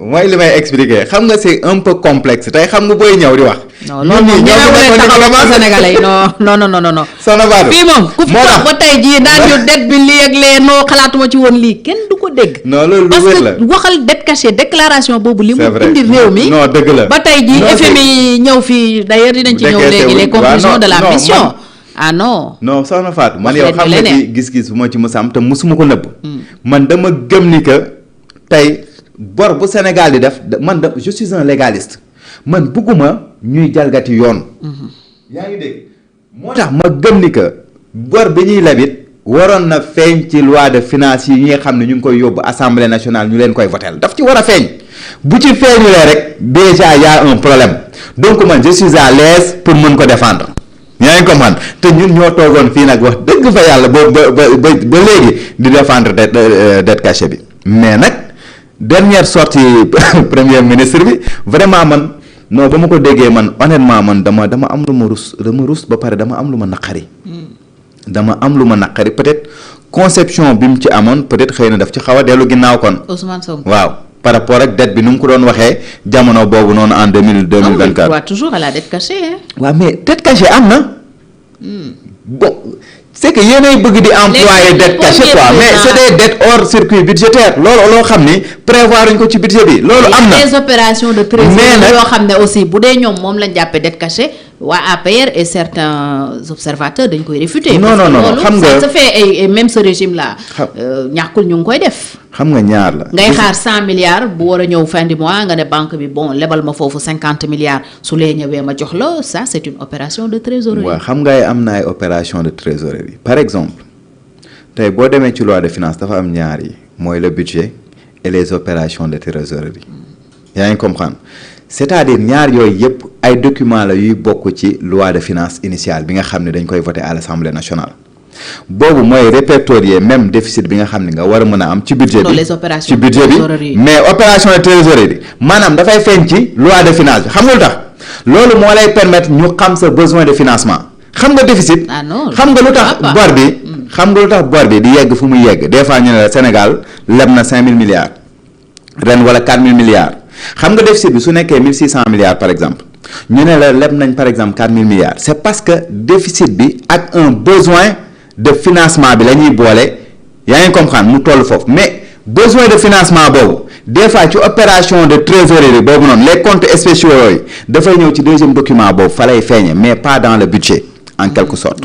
mooy li may expliquer xam nga c'est un peu complexe tey xam nga booy ñëw di wax. non loolu moom ñëw leen taxaw Sénégalais yi non. Soxna Badou fii moom ku fi toog ba tey jii daan ñu dette bi lii ak lee noo xalaatuma ci woon lii kenn du ko dégg. non loolu lu wér la parce que waxal dette cachée déclaration boobu li mu indi réew mi. non dëgg la ba tey jii FMI ñëw fii d'ailleurs dinañ ci ñëw léegi les conclusions de la mission. ah non Soxna Fatou man yow xam nga ci gis-gis bu ma ci mësa am te mësuma ko nëbb. man dama gëm ni que tey bor bu Sénégal di def je suis un légaliste man bugguma ñuy jalgati yoon. yaa ngi dégg moo tax ma gëm ni que bor bi ñuy lebit waroon na feeñ ci loi de finances yi ñi nga xam ne ñu ngi koy yóbbu assemblée nationale ñu leen koy votel daf ci war a feeñ bu ci feeñulee rek déjà y a un problème donc man je suis à l'aise pour mën ko défendre. yaa ngi comprendre te ñun ñoo toogoon fii nag wax dëgg fa yàlla ba léegi di défendre dette cachée bi mais nag dernière sortie premier ministre bi vraiment man non ba ma ko déggee man honnêtement man dama am lu ma rus ba pare dama am lu ma naqari. Peut-être conception bi mu ci amoon peut-être xëy na daf ci xaw a dellu ginnaaw kon. Ousmane Sonko waaw par rapport ak dette bi nu mu ko doon waxee jamono boobu noonu en 2024. on croit toujours à la dette cachée hein. waaw mais dette cachée am na. bon c'est que yéenay bëgg di employer dette cachée quoi mais c'est des dettes hors circuit budgétaire loolu loo xam ni prévoir ñu ko ci budget bi loolu am na. des opérations de trésorerie yoo xam ne aussi bu dee ñoom moom lañ jàppee dette cachée waa APR et certains observateurs dañ koy réfuter. non xam nga ça se fait et même ce régime là. ñàkkul ñu ngi koy def. xam nga ñaar la. ngay xaar 100 milliards bu war a ñëw fin du mois nga ne banque bi bon lebal ma foofu 50 milliards su lee ñëwee ma jox la ça c'est une opération de trésorerie. waaw xam nga am na ay opération de trésorerie par exemple tey boo demee ci loi de finance dafa am ñaar yi mooy le budget et les opérations de trésorerie yaa ngi comprendre c'est-à-dire ñaar yooyu yëpp ay documents la yuy bokk ci loi de finance initiale bi nga xam ne dañ koy voter à l'Assemblée nationale boobu mooy répertorier même déficit bi nga xam ne nga war a mën a am ci budget bi ci budget bi mais opération de trésorerie maanaam dafay feeñ ci loi de finance bi xam nga lu tax loolu moo lay permettre ñu xam sa besoin de financement xam nga déficit xam nga lu tax bor bi di yegg fu muy yegg des fois ñu ne la Sénégal leb na 5000 milliards ren wala 4000 milliards xam nga déficit bi su nekkee 1600 milliards par exemple ñu ne la leb nañ par exemple 4000 milliards c'est parce que déficit bi ak un besoin de financement bi la ñuy boole yaa ngi comprendre mu toll foofu mais besoin de financement boobu des fois ci opération de trésorerie boobu noonu les comptes spéciaux yooyu dafay ñëw ci deuxième document boobu fa lay feeñe mais pas dans le budget en quelque sorte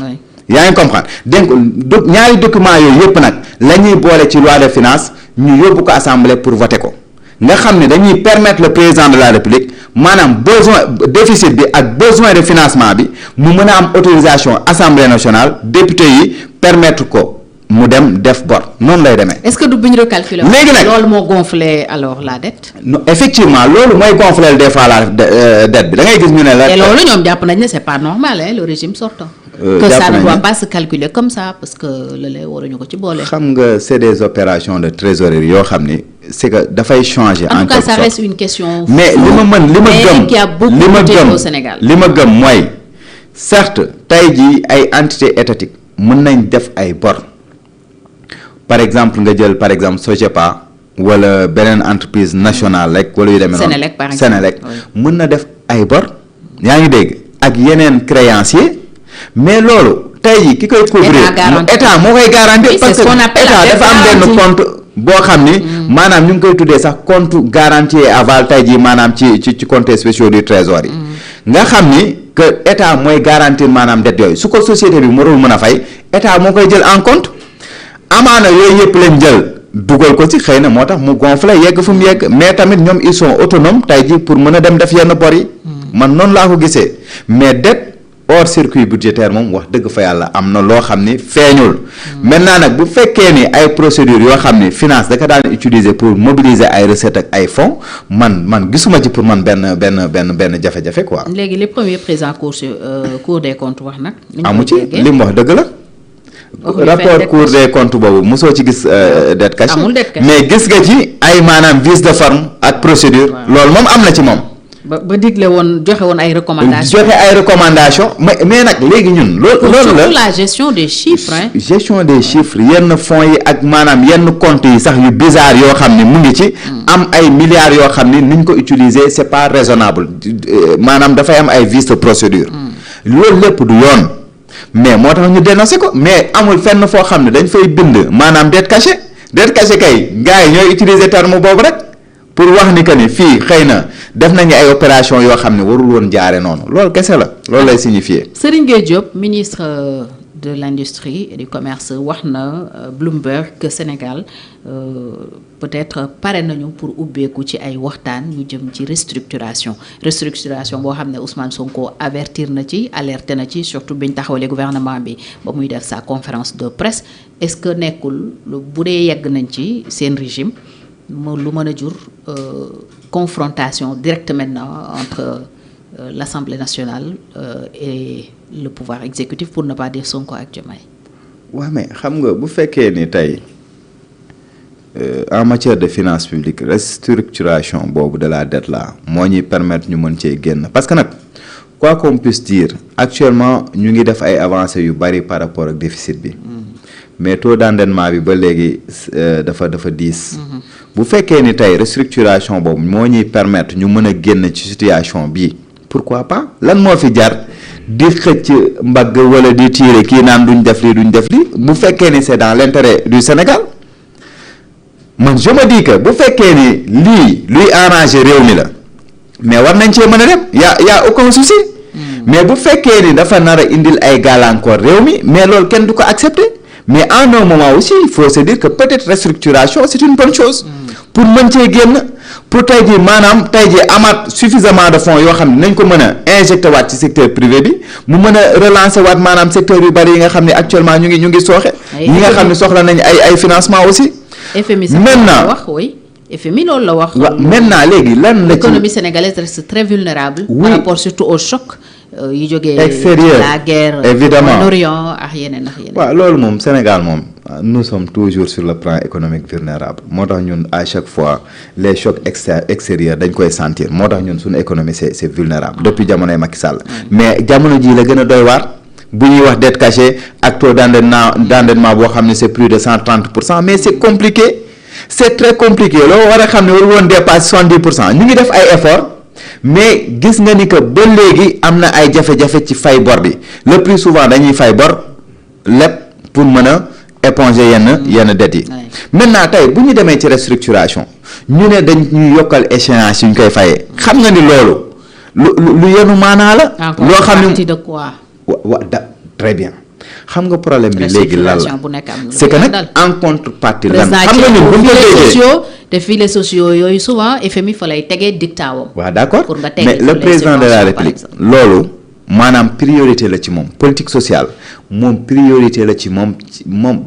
yaa ngi comprendre donc ñaari documents yooyu yëpp nag la ñuy boole ci loi de finance ñu yóbbu ko assemblée pour voter ko nga xam ne dañuy permettre le président de la république maanaam besoin déficit bi ak besoin de financement bi mu mën a am autorisation assemblée nationale député yi permettre ko mu dem def bor noonu lay demee. est-ce que du bu ñu recalculer. léegi nag loolu moo gonfler alors la dette. non effectivement loolu mooy gonfler des fois la dette bi da ngay gis ñu ne la. et loolu ñoom jàpp nañ ne c'est pas normal hein, le régime sortant. que ça ne doit pas se calculer comme ça parce que lële waruñu ko ci boole. xam nga c'est des opérations de trésorerie yoo xam ni c'est que dafay changer. en tout cas ça reste une question. mais li ma gëm mooy certes tey jii ay entités étatiques mën nañ def ay bor par exemple nga jël par exemple Sogepa wala beneen entreprise nationale rek wala yu demee noonu. Sénélec par exemple Sénélec mën na def ay bor yaa ngi dégg ak yeneen créanciers. mais loolu tey jii ki koy couvrir état moo koy garantir parce que état dafa am benn compte boo xam ni maanaam ñu ngi koy tuddee sax compte garantie et aval tey jii maanaam ci comptes spéciaux du trésor yi nga xam ni que état mooy garantir maanaam dette yooyu su ko société bi warul mën a fay état moo koy jël en compte amaana yooyu yëpp lañ jël dugal ko ci xëy na moo tax mu gonfler yegg fu mu yegg mais tamit ñoom ils sont autonomes tey jii pour mën a dem def yenn bor yi man noonu laa ko gisee mais dette hors circuit budgétaire moom wax dëgg fa yàlla am na loo xam ni feeñul maintenant nag bu fekkee ni ay procédures yoo xam ni finance da ko daan utiliser pour mobiliser ay recettes ak ay fonds man gisuma ci pour man benn jafe-jafe quoi. léegi les premiers présidents cour des comptes wax nag. amu ci li mu wax dëgg la rapport Cour des comptes boobu mosoo ci gis dette cachée. amul dette cachée mais gis nga ci ay maanaam vice de forme ak procédure. loolu moom am na ci moom. ba digle woon joxe woon ay recommandations. mais nag léegi ñun. loolu la surtout la gestion des chiffres. gestion des chiffres yenn fonds yi ak maanaam yenn comptes yi sax yu bizarre yoo xam ne mu ngi ci. am ay milliards yoo xam ne ni ñu ko utiliser c'est pas raisonnable maanaam dafay am ay vices de procédure. loolu lépp du yoon. mais moo tax ñu dénoncé ko mais amul fenn foo xam ne dañ fay bind maanaam dette cachée kay gars yi ñooy utiliser terme boobu rek pour wax ni que ni fii xëy na def nañu ay opération yoo xam ne warul woon jaare noonu loolu kese la loolu lay signifier. Serigne Gueye Diop ministre de l'industrie et du commerce wax na Bloomberg que Sénégal peut-être pare nañu pour ubbeeku ci ay waxtaan yu jëm ci restructuration boo xam ne Ousmane Sonko avertir na ci alerté na ci surtout biñ taxawalee gouvernement bi ba muy def sa conférence de presse est-ce que nekkul bu dee yegg nañ ci seen régime lu mën a jur confrontation directe maintenant entre l'Assemblée nationale et le pouvoir exécutif pour ne pas dire Sonko ak Diomaye. waaw mais xam nga bu fekkee ni tey en matière de finances publiques restructuration boobu de la dette là moo ñuy permettre ñu mën cee génn parce que nag quoi qu'on puisse dire actuellement ñu ngi def ay avancées yu bari par rapport ak déficit bi. mais taux d'endettement bi ba léegi dafa diis. bu fekkee ni tey restructuration boobu moo ñuy permettre ñu mën a génn ci situation bii pourquoi pas lan moo fi jar di xëcc mbagg wala di tiire kii naan duñ def lii bu fekkee ni c'est dans l'intérêt du Sénégal man je me dis que bu fekkee ni lii luy arranger réew mi la mais war nañ cee mën a dem y a aucun souci. mais bu fekkee ni dafa nar a indil ay gàllankoor réew mi mais loolu kenn du ko accepter. mais en un moment aussi il faut se dire que peut-être restructuration c'est une bonne chose. pour mën cee génn pour tey jii maanaam tey jii amaat suffisamment de fonds yoo xam ne nañ ko mën a injecté waat ci secteur privé bi mu mën a relancer waat maanaam secteur yu bari yi nga xam ne actuellement ñu ngi sooxe. ñi nga xam ne soxla nañ ay financement aussi. FMI sax la wax oui. FMI loolu la wax. waaw maintenant léegi lan la ci l'économie sénégalaise reste très vulnérable. oui par rapport surtout au choc. yi jógee extérieur la guerre évidemment en Orient ak yeneen. waaw loolu moom Sénégal moom nous sommes toujours sur le plan économique vulnérable moo tax ñun à chaque fois les chocs extérieurs dañ koy sentir moo tax ñun suñu économie c'est vulnérable depuis jamonoy Macky Sall. mais jamono ji la gën a doy waar bu ñuy wax dette cachée ak taux d'endettement boo xam ne c'est plus de 130% mais c'est compliqué c'est très compliqué loolu war a xam ne waru woon dépasser 70% ñu ngi def ay efforts. mais gis nga ni que ba léegi am na ay jafe-jafe ci fay bor bi le plus souvent dañuy fay bor lépp pour mën a éponger yenn dettes yi. maintenant tey bu ñu demee ci restructuration ñu ne dañ ñuy yokkal échéance yu ñu koy fayee xam nga ni loolu lu yenu maanaa la. loo xam ne de quoi. très bien xam nga problème bi léegi lan la c'est que nag en contrepartie lan xam nga ñun bu ñu ko déggee te filets sociaux yooyu souvent FMI fa lay tegee dictaawam. waaw d'accord mais le président de la République loolu maanaam priorité la ci moom politique sociale moom priorité la ci moom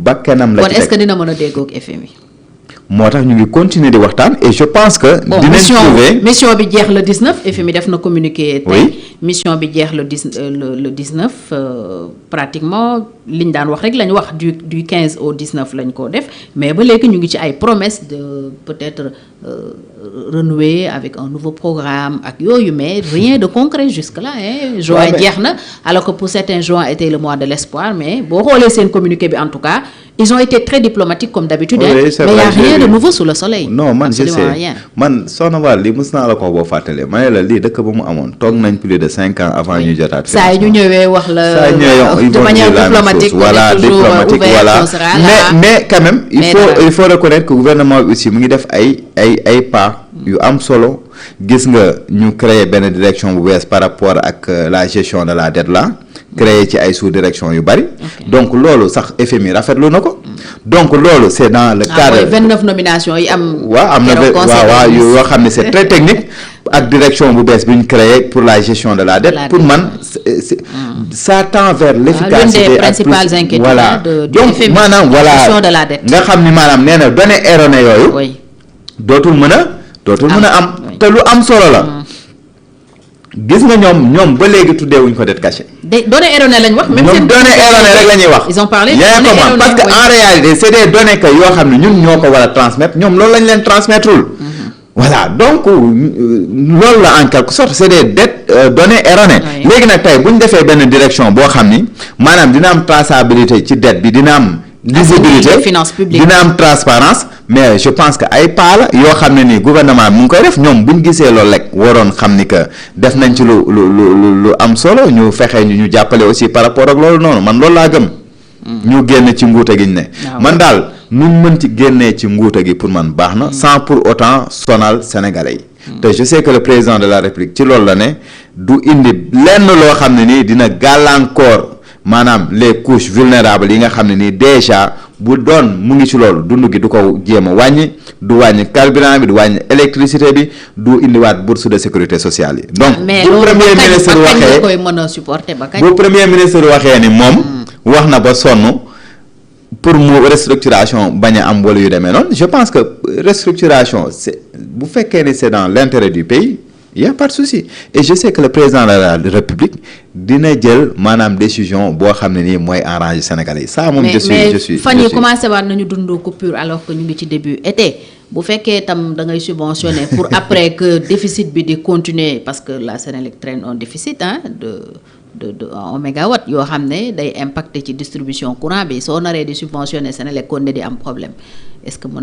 bakkanam la ci teg. kon est-ce que dina mën a déggoo ak FMI. moo tax ñu ngi continuer di waxtaan et je pense que. dinañ trouver mission bi jeex le 19 FMI def na communiqué. tey mission bi jeex le 19 pratiquement liñ daan wax rek lañ wax du 15 au 19 lañ ko def mais ba léegi ñu ngi ci ay promesses de peut-être renouer avec un nouveau programme ak yooyu mais rien de concret jusque-là juin jeex na alors que pour certains juin était le mois de l'espoir mais boo xoolee seen communiqué bi en tout cas. Ils ont été très diplomatiques comme d'habitude. Oui, mais il n'y a rien de nouveau sous le soleil. Non, man je sais. Man Soxna Wally li mës naa la ko boo fàttalee ma ne la lii dëkk ba mu amoon toog nañ plus de 5 ans avant ñu jotaat. saa yi ñu ñëwee wax la de manière diplomatique. voilà diplomatique voilà mais quand même il faut reconnaître que gouvernement bi aussi mu ngi def ay pas yu am solo gis nga ñu créer benn direction bu bees par rapport ak la gestion de la dette là. créé ci ay sous-direction yu bari. donc loolu sax FMI rafetlu na ko. donc loolu c'est dans le cadre. 29 nominations yi am. waaw am na waaw yoo xam ne c'est très technique. ak direction bu bees bi ñu créé pour la gestion de la dette. pour man ça tend vers l'efficacité. l'une des principales inquiétudes voilà donc maanaam voilà de la dette. nga xam ni maanaam nee na données erronées yooyu. dootul mën a am te lu am solo la. gis nga ñoom ba léegi tuddeewuñ ko dette cachée. données erronées lañ wax. même seen données erronées rek la ñuy wax. ils ont parlé de données erronées parce que en réalité c'est des données que yoo xam ne ñun ñoo ko war a transmettre ñoom loolu lañ leen transmettrewul. voilà donc loolu la en quelque sorte c'est des données erronées. léegi nag tey bu ñu defee benn direction boo xam ni maanaam dina am traçabilité ci dette bi dina am. lisibilité finance publique dina am transparence mais je pense que ay pas la yoo xam ne nii gouvernement mu ngi koy def ñoom bu ñu gisee loolu rek waroon xam ni que def nañ ci lu am solo ñu fexe ñu jàppale aussi par rapport ak loolu noonu man loolu laa gëm. ñu génn ci nguuta gi ñu ne. man daal nuñ mën ci génnee ci nguuta gi pour man baax na. sans pour autant sonal sénégalais yi. te je sais que le président de la république ci loolu la ne du indi lenn loo xam ne nii dina gàllankoor. maanaam les couches vulnérables yi nga xam ne nii déjà bu doon mu ngi ci loolu dund gi du ko jéem a wàññi du wàññi carburant bi du wàññi électricité bi du indiwaat bourse de sécurité sociale yi. donc bu premier ministre waxee koy mën a supporter ba kañ. bu premier ministre waxee ni moom. wax na ba sonn pour mu restructuration bañ a am wala yu demee noonu je pense que restructuration c'est bu fekkee ni c'est dans l'intérêt du pays. il y a pas de souci et je sais que le président de la République dina jël maanaam décision boo xam ne nii mooy arranger Sénégalais yi ça moom je suis fan yi commencé waat nañu dund coupure alors que ñu ngi ci début été bu fekkee tam da ngay subventionner pour après que déficit bi di continuer parce que la Sénélec traîne un déficit de en mégawatt yoo xam ne day impacter ci distribution courant bi soo naree di subventionner Sénélec kon ne di am problème est-ce que mën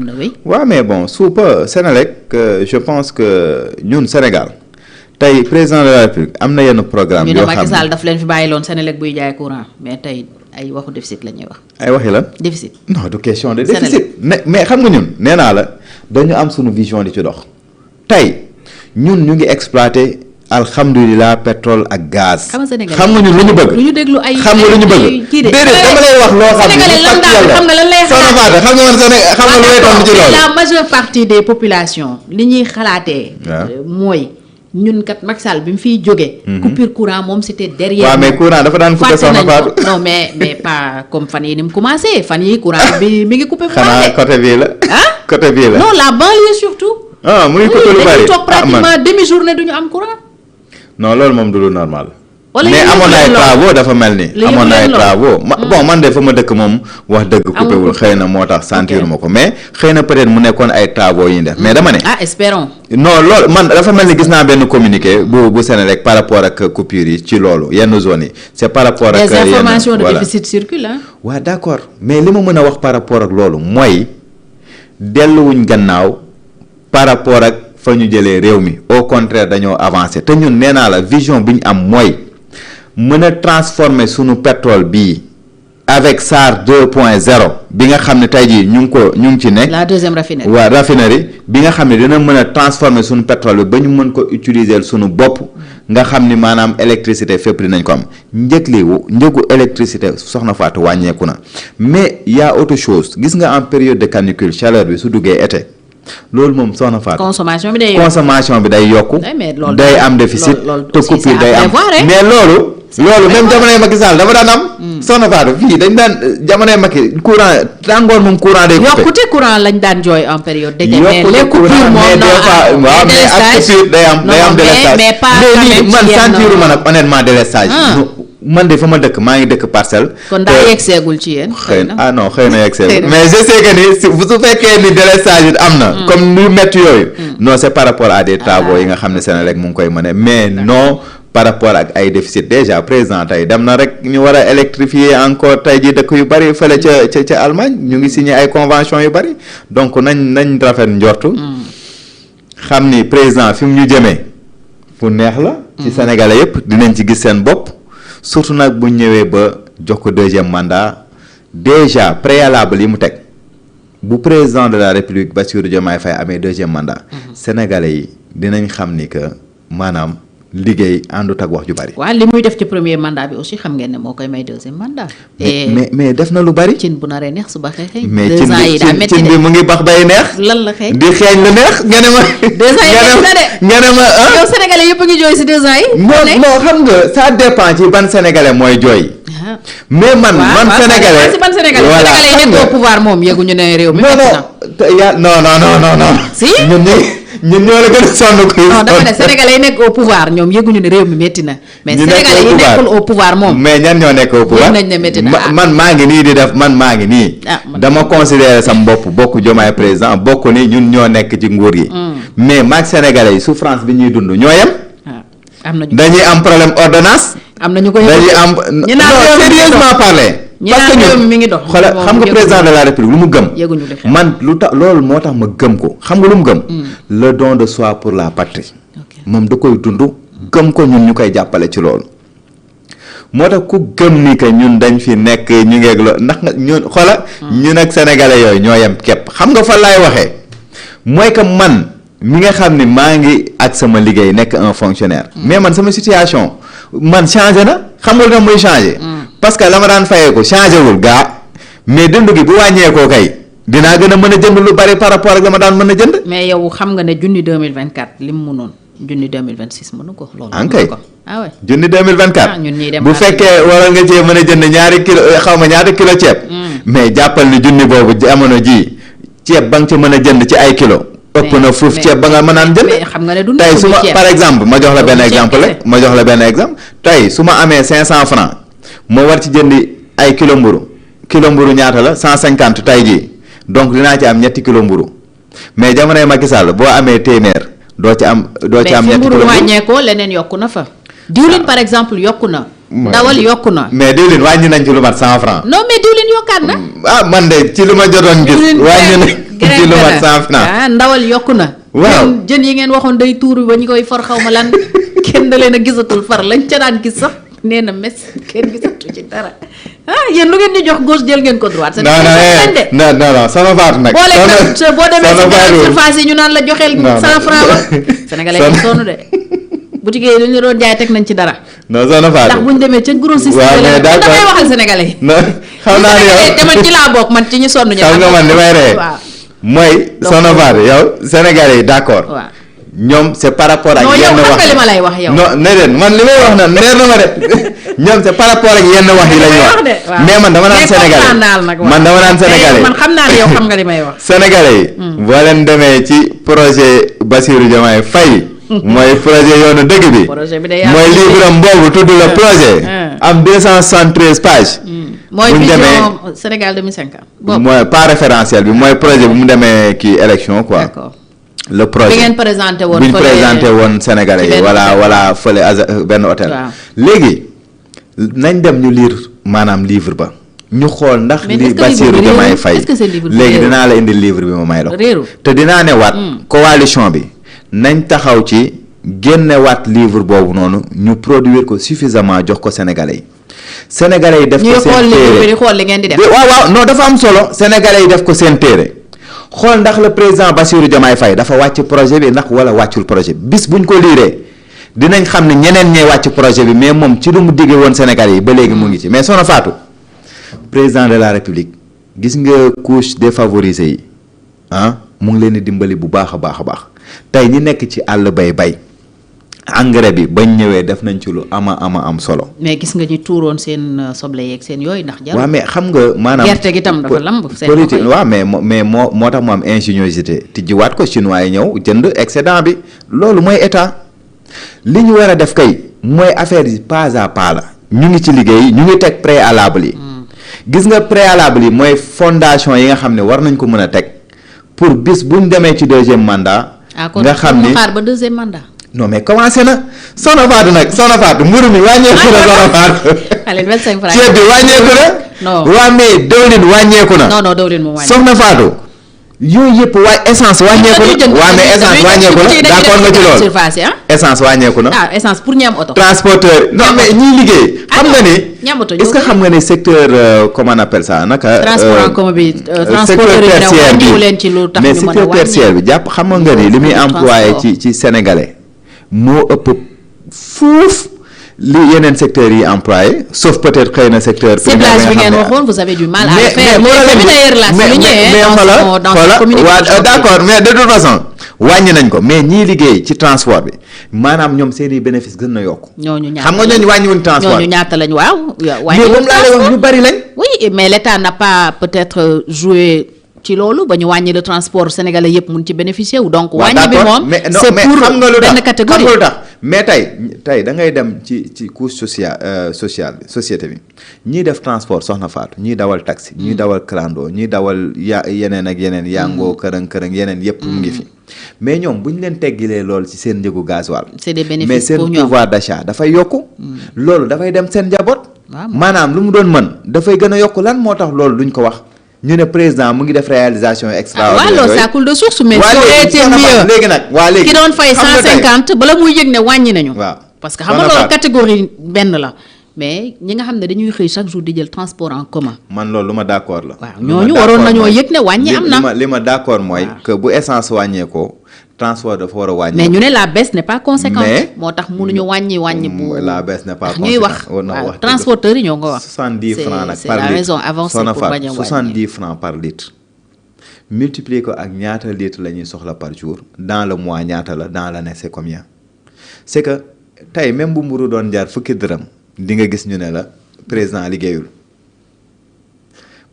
na wéy. waaw mais bon suupa Sénélec je pense que ñun Sénégal tey président de la République am na yenn programme yoo xam ne Macky Sall daf leen fi bàyyiloon Sénélec buy jaay courant mais tey ay waxu déficit la ñuy wax. ay waxi lan. déficit non du question de déficit. mais xam nga ñun nee naa la dañu am suñu vision di ci dox tey ñun ñu ngi exploiter. alhamdulilah pétrole ak gaz. xam nga ñun lu ñu bëgg. lu ñu déglu ay xam nga lu ñu bëgg. déedéet dama lay wax loo xam ne xam nga lan lay xalaat xam nga man xam nga lu lay tontu ci loolu. la majeure partie des populations li ñuy xalaatee. mooy ñun kat Macky Sall bi mu fiy jógee. coupure courant moom c'était derrière. waaw mais courant dafa daan coupé soxna Fatou. non mais pas comme fan yii ni mu commencé fan yii courant bi mi ngi coupé. xanaa côté bii la. côté bii la. non la banlieue surtout. mu ngi coupé lu bari dañuy toog pratiquement demi-journée duñu am courant. non loolu moom du lu normal. mais amoon na ay travaux dafa mel ni. amoon na ay travaux bon man de fa ma dëkk moom wax dëgg coupé wul xëy na moo tax sentir ma ko mais xëy na peut-être mu nekkoon ay travaux yi ñu def mais dama ne. espérons. non loolu man dafa mel ni gis naa benn communiqué bu Sénélec par rapport ak coupure yi ci loolu yenn zones yi c'est par rapport ak. des informations de déficit circulent hein. waaw d'accord mais li ma mën a wax par rapport ak loolu mooy delluwuñ gannaaw par rapport ak. fa ñu jëlee réew mi au contraire dañoo avancé te ñun nee naa la vision bi ñu am mooy mën a transformer sunu pétrole bii avec SAR 2.0 bi nga xam ne tey jii ñu ngi ci nekk. la deuxième raffinerie. waaw raffinerie bi nga xam ne dina mën a transformer sunu pétrole bi ba ñu mën ko utiliser sunu bopp nga xam ni maanaam électricité fépp dinañ ko am njëgu électricité soxna Fatou wàññeeku na mais y a autre chose gis nga en période de canicule chaleur bi su duggee été. loolu moom soxna Fatou. consommation bi day yokku day am déficit te coupure day am mais loolu même jamonoy Macky Sall dafa daan am. soxna Fatou fii dañ daan jamonoy Macky courant tàngoor moom courant day coupé. yokkute courant lañ daan jooy en période d'été. yokkute courant mais des fois waaw mais ak coupure day am délestage mais pas man sentiruma nag honnêtement délestage. man de fa ma dëkk maa ngi dëkk parcelle. kon daa yegseegul ci yéen. xëy na non xëy na yegseegul mais je sais que ni su fekkee ni délestage it am na. comme lu métti yooyu. non c'est par rapport à des travaux yi nga xam ne Sénélec mu ngi koy mëne mais non par rapport ak ay déficit déjà président tey dem na rek ñu war a électrifier encore tey ji dëkk yu bari fële ca Allemagne ñu ngi signé ay convention yu bari donc nañ rafet njortu. xam ni président fi mu ñu jëmee fu neex la. ci Sénégalais yépp dinañ ci gis seen bopp. surtout nag bu ñëwee ba jox ko deuxième mandat déjà préalable yi mu teg bu président de la République Bassirou Diomaye Faye amee deuxième mandat. Sénégalais yi dinañ xam ni que maanaam liggéey àndut ak wax ju bari. waaw li muy def ci premier mandat bi aussi xam ngeen ne moo koy may deuxième mandat. mais def na lu bari. cin bu naree neex suba xëy. mais cin bi mu ngi bax bay neex. lan la xëy di xeeñ lu neex nga ne ma. 2 ans yi nga ne ma yow sénégalais yëpp a ngi jooy si 2 ans yi. non xam nga ça dépend ci ban sénégalais mooy jooy. mais man sénégalais. ban sénégalais voilà sénégalais yi nekk au pouvoir moom yëguñu ne réew mi. non. si ñun ñoo la gën a sonn kuy non dafa ne sénégalais yi nekk au pouvoir ñoom yëguñu ne réew mi métti na mais sénégalais yi nekkul au pouvoir moom mais ñan ñoo nekk au pouvoir nañ ne métti na man maa ngi nii di def man maa ngi nii dama considérer sam bopp bokk Diomaye président bokk ni ñun ñoo nekk ci nguur gi mais maag sénégalais yi souffrance bi ñuy dund ñoo yem dañuy am problème ordonnance am na ñu ko dañuy am non sérieusement parler parce que ñun mi ngi dox xoolal xam nga président de la république lu mu gëm man lu tax loolu moo tax ma gëm ko xam nga lu mu gëm le don de soi pour la patrie moom da koy dund gëm ko ñun ñu koy jàppale ci loolu moo tax ku gëm ni que ñun dañ fi nekk ñu ngeeg loolu ndax nga ñun xoola ñun ak sénégalais yooyu ñoo yem képp xam nga fa laay waxee mooy que man mi nga xam ni maa ngi ak sama liggéey nekk un fonctionnaire mais man sama situation man changé na xam nga lu tax muy changé parce que la ma daan fayee ko changé wul gaa mais dund gi bu wàññeekoo kay dinaa gën a mën a jënd lu bari par rapport ak la ma daan mën a jënd. mais yow xam nga ne junni 2024 lim mu noonu junni 2026 mënu ko. loolu ankay ah ouais junni 2024. ñun ñii dem bu fekkee waral nga cee mën a jënd ñaari kilo xaw ma ñaata kilo ceeb. mais jàppal ni junni boobu jamono ji ceeb ba nga ca mën a jënd ci ay kilo. ëpp na fuuf ceeb ba nga mën naan jënd. xam nga ne du tey su ma par exemple ma jox la benn exemple rek ma jox la benn exemple tey su ma amee 500 francs moo war ci jëndi ay kilo mburu ñaata la 150 tey jii donc dinaa ci am ñetti kilo mburu mais jamonoy Macky Sall boo amee téeméer doo ci am ñetti kilo mburu wàññeekoo leneen yokku na fa. diwlin par exemple yokku na. ndawal yokku na. mais diwlin wàññi nañ ci lu mat 100 francs. non mais diwlin yokkaat na. man de ci lu ma jotoon gis. wàññi nañ ci lu mat 100 francs. ndawal yokku na. waaw jën yi ngeen waxoon day tuuru ba ñu koy for xaw ma lan kenn da leen a gisatul far lañ ca daan gis sax nee na mes kenn gisatu ci dara yéen lu ngeen ñu jox gauche jël ngeen ko droite. non sama baatu nag. boo demee si surface yi ñu naan la joxeel 100 francs la sénégalais yi sonn de boutique yi lu ñu doon jaay teg nañ ci dara. non soxna Fatou ndax bu ñu demee ca grossiste. waaw mais d'accord damay waxal sénégalais yi. non xam naa ne yow te man ci laa bokk man ci ñu sonn ñu. xam nga man li may ree mooy soxna Fatou yow sénégalais yi d'accord. waaw ñoom c'est par rapport ak yenn wax non yow xam nga li ma lay wax yow. non ne leen man li may wax na leer na ma de ñoom c'est par rapport ak yenn wax yi la ñuy wax mais man dama naan sénégalais man dama naan sénégalais man xam naa ne yow xam nga li may wax. sénégalais yi. boo leen demee ci projet Bassirou Diomaye Faye. mooy projet yoonu dëgg bi. projet bi day mooy livre am boobu tudd la projet. am 273 pages. mooy vision Sénégal 2050. mooy pas référentiel bi mooy projet bu mu demee kii élection quoi. d'accord. le projet bi ngeen présenté woon. bi ñu présenté woon Sénégalais yi. voilà fële benn hôtel. léegi nañ dem ñu lire maanaam livre ba. ñu xool ndax li Bassirou Diomaye Faye léegi dinaa la indi livre bi ma may la te dinaa ne waat coalition bi nañ taxaw ci génne waat livre boobu noonu ñu produire ko suffisamment jox ko Sénégalais yi. Sénégalais yi def ko seen téere xool li ngeen di def. waaw non dafa am solo Sénégalais yi def ko seen téere. xool ndax le président Bassirou Diomaye Faye dafa wàcc projet bi ndax wala wàccul projet bi bis buñ ko liiree dinañ xam ne ñeneen ñee wàcc projet bi mais moom ci lu mu diggee woon Sénégalais yi ba léegi mu ngi ci mais soxna Fatou président de la République gis nga couche défavorisée yi mu ngi leen di dimbali bu baax a baax a baax tey ñi nekk ci àll bay engrais bi bañ ñëwee def nañ ci lu ama am solo. mais gis nga ñi tuuroon seen soble yeeg seen yooyu ndax. jarul waaw mais xam nga maanaam gerte gi tam dafa lamb. seen politique waaw mais moo tax mu am ingéniosité tijjiwaat ko chinois yi ñëw jënd excédent bi loolu mooy état li ñu war a def kay mooy affaire yi pas à pas la ñu ngi ci liggéey ñu ngi teg préalable yi. gis nga préalable yi mooy fondation yi nga xam ne war nañ ko mën a teg pour bis bu ñu demee ci deuxième mandat. nga xam ni xaar ba deuxième mandat. non mais commencé na Soxna Fatou mburu mi wàññeeku na Soxna Fatou. allez 25 francs ceeb bi wàññeeku na. non waa mais dawlin wàññeeku na. non dawlin mu wàññeeku. Soxna Fatou yooyu yëpp essence wàññeeku na. waa mais essence wàññeeku na d'accord nga ci loolu. essence wàññeeku na. essence pour ñi am oto. transporteur non mais ñiy liggéey. xam nga ni est-ce que xam nga ni secteur comment on appelle ça naka. transport en commun bi secteur tertiaire bi mais secteur tertiaire bi jàpp xam nga ni li muy employé ci sénégalais. moo ëpp fuuf li yeneen secteurs yi employé sauf peut-être xëy na secteur primaire bi ngeen waxoon vous avez du mal à le faire mais d'accord mais de toute façon wàññi nañ ko mais ñii liggéey ci transport bi maanaam ñoom seen i bénéfice gën na yokk. ñooñu ñaata xam nga ñooñu wàññiwuñ transport ñooñu ñaata lañ waaw. mais moom laa lay wax ñu bari lañ. oui mais l'État n'a pas peut-être joué ci loolu ba ñu wàññi le transport sénégalais yëpp mun ci bénéficier wu donc. waaw wàññi bi moom c'est pour benn catégorie. xam nga lu tax mais tey da ngay dem ci couche sociale bi société bi ñiy def transport soxna Fatou ñiy dawal taxi ñiy dawal clando ñiy dawal yeneen ak yeneen yangoo kërëng yeneen yëpp mu ngi fi mais ñoom bu ñu leen teggilee loolu ci seen njëgu gasoil c'est des bénéfices mais seen pour ñoom pouvoir d'achat dafay yokku loolu dafay dem seen njaboot maanaam lu mu doon mën dafay gën a yokku lan moo tax loolu duñ ko wax ñu ne président mu ngi def réalisation extraordinaire waaw loolu ça coule de source mais léegi nag waa léegi ki doon fay 150 bala muy yëg ne wàññi nañu waaw parce que xam nga loolu catégorie benn la mais ñi nga xam ne dañuy xëy chaque jour di jël transport en commun man loolu lu ma d'accord la waaw ñooñu waroon nañoo yëg ne wàññi am na li ma d'accord mooy que bu essence wàññeekoo transport dafa war a wàññi mais ñu ne la baisse n'est pas conséquente moo tax mënuñu wàññi bu la baisse n'est pas ñuy wax transporteurs yi ñoo nga wax 70 francs nag par litre c'est la raison avancée pour bañ a wàññi 70 francs par litre multiplier ko ak ñaata litre la ñuy soxla par jour dans le mois ñaata la dans l'année c'est combien c'est que tey même bu mburu doon jar fukki dërëm di nga gis ñu ne la président liggéeyul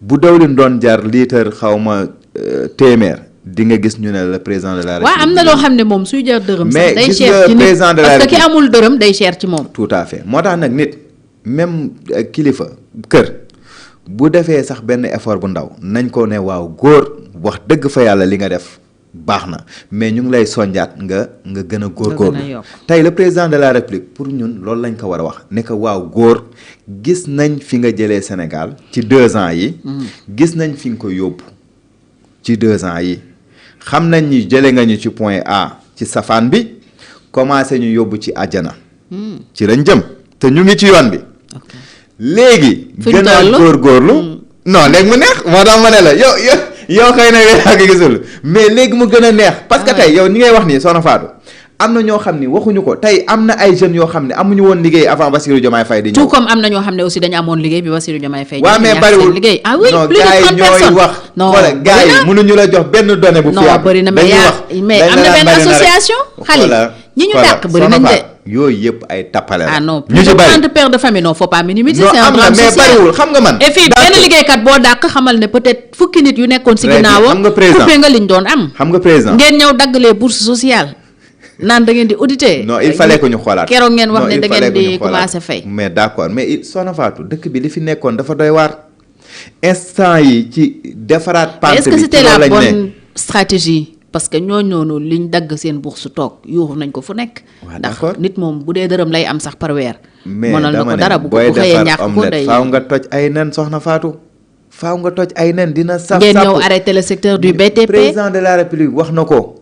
bu dawlin doon jar litre xawma téeméer di nga gis ñu ne la président de la République waaw am na loo xam ne moom suy jar dërëm sax day gis cher nga ci nit président de la parce que ki République amul dërëm day cher ci moom tout à fait moo tax nag nit même kilifa kër bu defee sax benn effort bu ndaw nañ ko ne waaw góor wax dëgg fa yàlla li nga def baax na mais ñu ngi lay sonjaat nga gën a góorgóorlu tey le président de la République pour ñun loolu lañ ko war a wax ne ko waaw góor gis nañ fi nga jëlee Sénégal ci 2 ans yi gis nañ fi nga ko yóbbu ci 2 ans yi xam nañ ni jële nga ñu ci point A ci safaan bi commencé ñu yóbbu ci àjjana ci lañ jëm te ñu ngi ci yoon bi léegi gën a góorgóorlu non léegi mu neex moo tax ma ne la yow xëy na yaa ngi gisul mais léegi mu gën a neex parce que tey yow ni ngay wax nii Soxna Fatou am na ñoo xam ni waxuñu ko tey am na ay jeunes yoo xam ne amuñu woon liggéey avant Bassirou Diomaye Faye di ñëw tout comme am na ñoo xam ne aussi dañu amoon liggéey bi Bassirou Diomaye Faye waaw mais bariwul liggéey ah oui non plus de 30 personnes wax wala gars yi mënuñu la jox benn donnée bu fiable non bëri na mais am na benn association xale ñi ñu dàq bëri nañ de yooyu yëpp ay tappale la. ah non plus de 30 pères de famille non faut pas minimiser. non c'est un drame social mais bariwul xam nga man. et puis benn liggéeykat boo dàq xamal ne peut-être fukki nit yu nekkoon si ginnaawam. xam nga président coupé nga liñ doon am. xam nga président ngeen ñëw dagg les bourses sociales naan da ngeen di auditer. non il fallait que ñu xoolaat. keroog ngeen wax ne da ngeen di commencer fay. mais d'accord mais Soxna Fatou dëkk bi li fi nekkoon dafa doy waar instant yi ci defaraat. pante bi est-ce que c'était la bonne stratégie. parce que ñooñu noonu liñ dagg seen bourse toog yuuxu nañ ko fu nekk. ndax nit moom bu dee dërëm lay am sax par weer. mënal na ko dara bu ko xëyee ñàkk ko day faaw nga toj ay nen Soxna Fatou faaw nga toj ay nen dina saf. ngeen ñëw arrêter le secteur du BTP. président de la République wax na ko.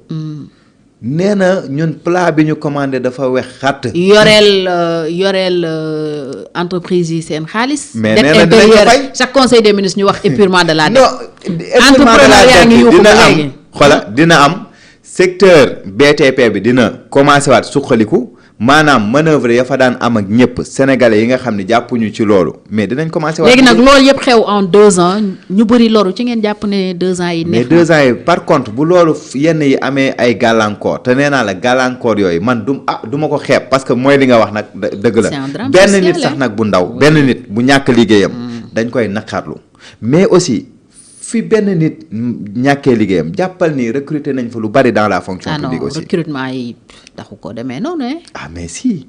nee na ñun plat bi ñu commandé dafa wex xàtt. yoreel entreprise yi seen xaalis. mais nee na dinañ ko fay chaque conseil des ministres ñu wax épurement de la dette. non entrepreneur yaa ngi yuuxu ba léegi dina am secteur BTP bi dina commencé waat suqaliku maanaam manœuvre ya fa daan am ak ñëpp sénégalais yi nga xam ne jàppuñu ci loolu mais dinañ commencé waat. léegi nag loolu yëpp xew en 2 ans ñu bëri loru ci ngeen jàpp ne 2 ans yi. mais 2 ans yi par contre bu loolu yenn yi amee ay gàllankoor te nee naa la gàllankoor yooyu man du ma ko xeeb parce que mooy li nga wax nag dëgg la. benn nit sax nag bu ndaw benn nit bu ñàkk liggéeyam. dañ koy naqarlu mais aussi. fi benn nit ñàkkee liggéeyam jàppal ni recruter nañ fa lu bari dans la fonction publique aussi. recrutement yi taxu ko demee noonu ah mais si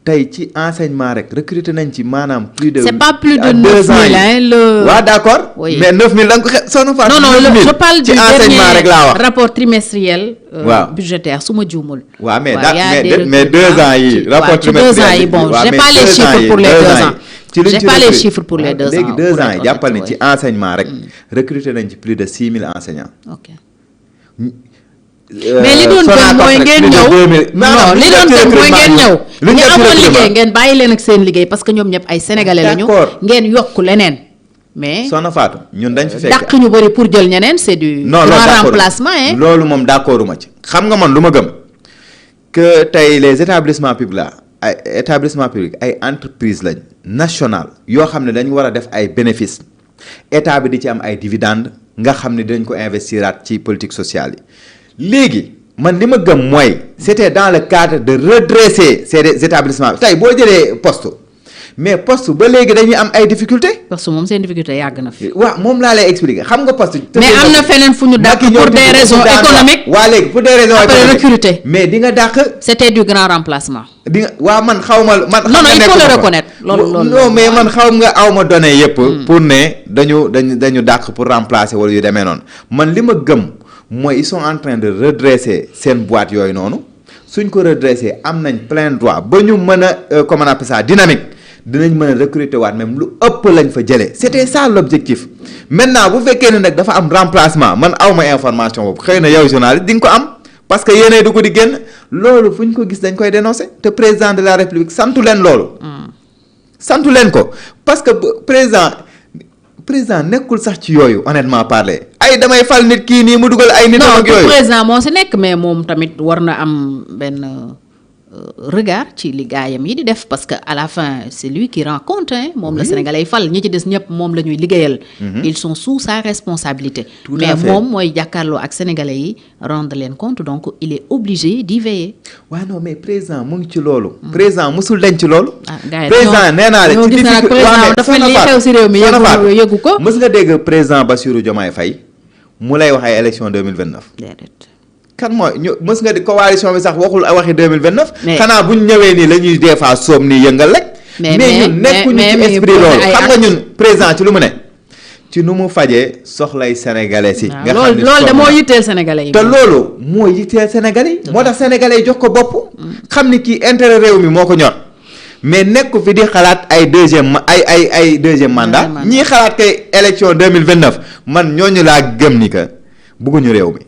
tey ci enseignement rek recruter nañ ci maanaam plus de. c'est pas plus de 9000 hein le. waaw d'accord. oui mais 9000 da nga ko Soxna Fatou. non je parle du enseignement rek laa wax rapport trimestriel. waaw budgétaire su ma juumul. waaw mais 2 ans yi. rapport trimestriel yi bon j'ai pas les chiffres pour les 2 ans. j'ai pas les chiffres pour les 2 ans léegi 2 ans yi jàppal ni ci enseignement rek. recruter nañ ci plus de 6000 enseignants. ok mais li doon gën mooy ngeen ñëw non li doon gën mooy ngeen ñëw. ñu amoon liggéey ngeen bàyyi leen ak seen liggéey parce que ñoom ñëpp ay sénégalais lañu. ngeen yokk leneen. mais Soxna Fatou ñun dañ fi fekk dàq ñu bëri pour jël ñeneen c'est du grand remplacement hein. loolu moom d'accorduma ci. xam nga man lu ma gëm que tey les établissements publics là ay établissement public ay entreprise lañ national yoo xam ne dañu war a def ay bénéfices état bi di ci am ay dividendes nga xam ne dinañ ko investiraat ci politique sociale yi léegi man li ma gëm mooy c'était dans le cadre de redresser ces établissements tey boo jëlee poste mais poste ba léegi dañuy am ay difficultés. poste moom seen difficulté yàgg na fi. waaw moom laa lay expliquer xam nga poste. mais am na feneen fu ñu dàq pour des raisons économiques. waa léegi pour des raisons économiques recruter. mais di nga dàq. c'était du grand remplacement. di nga waaw man xaw ma man. non il faut le reconnaître. loolu non mais man xaw nga aw ma données yëpp. pour ne dañu dàq pour remplacer wala yu demee noonu man li ma gëm mooy ils sont en train de redresser seen boîte yooyu noonu suñ ko redresser am nañ plein droit ba ñu mën a comment on appelle ça dynamique dinañ mën a recruter waat même lu ëpp lañ fa jëlee c'était ça l'objectif maintenant bu fekkee ne nag dafa am remplacement man aw ma information boobu xëy na yow journaliste di nga ko am parce que yéenay dugg di génn loolu fu ñu ko gis dañ koy dénoncer te président de la république santu leen loolu. santu leen ko parce que président nekkul sax ci yooyu honnêtement parler ay damay fal nit kii nii mu dugal ay nit ak yooyu. non président moo si nekk mais moom tamit war na am benn regard ci li gaayam yi di def parce que à la fin c'est lui qui rend compte moom la Sénégalais fal ñi ci des ñëpp moom la ñuy liggéeyal. ils sont sous sa responsabilité. mais moom mooy jàkkaarloo ak Sénégalais yi rendre leen compte donc il est obligé d'y veiller. waaw non mais président mu ngi ci loolu. président musul denc ci loolu. gars yi président nee naa la ci difficulté président dafa li xew si réew mi yëgu ko. mës nga dégg président Bassirou Diomaye Faye mu lay wax ay élection 2029. déedéet. kan mooy ñu mës nga di coalition bi sax waxul waxi 2029. xanaa bu ñu ñëwee nii la ñuy des fois soom nii yëngal rek. mais ñun nekkuñu ci esprit loolu xam nga ñun président ci lu mu ne. ci nu mu fajee soxlay sénégalais si. nga xam ne loolu de moo yitteel sénégalais yi. te loolu moo yitteel sénégalais yi. moo tax sénégalais yi jox ko bopp. xam ni kii intérêt réew mi moo ko ñor. mais nekk fi di xalaat ay deuxième mandat. ñii xalaat kay élection 2029 man ñooñu laa gëm ni que bëgguñu réew mi.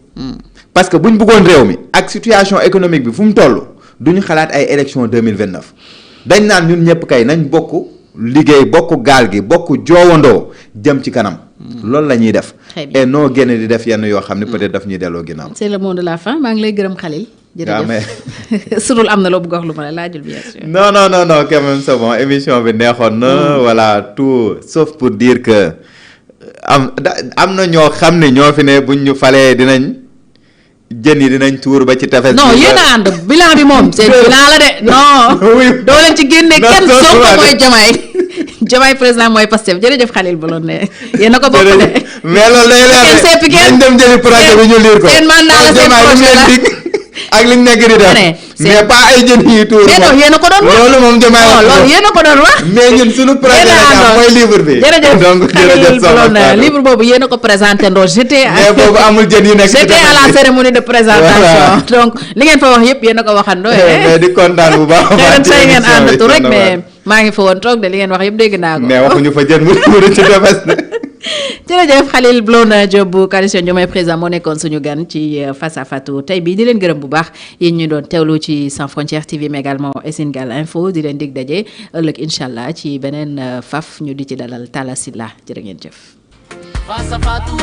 parce que bu ñu bëggoon réew mi ak situation économique bi fu mu toll du ñu xalaat ay élection 2029 dañ naan ñun ñëpp kay nañ bokk liggéey bokk gaal gi bokk joowandoo jëm ci kanam. loolu la ñuy def. et noo génn di def yenn yoo xam ne peut-être daf ñuy delloo ginnaaw. c'est le mot de la fin maa ngi lay gërëm Khalil. jërëjëf surtout am na loo bëgg wax lu ma la laajul bien sûr. non quand même c'est bon émission bi neexoon na. voilà tout sauf pour dire que am na ñoo xam ne ñoo fi ne buñ ñu falee dinañ. jën yi dinañ tuur ba ci tefes. non yéen a ànd bilan bi moom seen bilan la de non. doo leen ci génne kenn soo ko mooy Diomaye président mooy Pastef jërëjëf Khalil Baloun ne yéen a ko bokk de. mais loolu day leer de nañ dem jëli projet bi ñu liir ko. seen mandat la seen projet la ak liñ nekk di def. mais pas ay jën yi tuur. mais non yéen a ko doon wax loolu moom Diomaye wax loolu yéen a ko doon wax. mais ñun suñu projet la mooy livre bi. jërëjëf donc jërëjëf Khalil livre boobu yéen a ko présenté ndoo j'étais mais boobu amul jën yu nekk j'étais à la cérémonie de présentation donc li ngeen fa wax yëpp yéen a ko waxandoo. mais di kontaan bu baax. tey ngeen àndatu rek mais maa ngi fa woon toog de li ngeen wax yëpp dégg naa ko. mais waxuñu fa jën mu ci tefes jërëjëf Khalil Baloun Diop bu coalition Diomaye président moo nekkoon suñu gan ci face à Fatou tey bii di leen gërëm bu baax yéen ñu doon teewlu ci Sans Frontières TV mais également Sénégal Info di leen dig daje ëllëg incha allah ci beneen faf ñu di ci dalal Talla Sylla jërë ngeen jëf. Face à Fatou,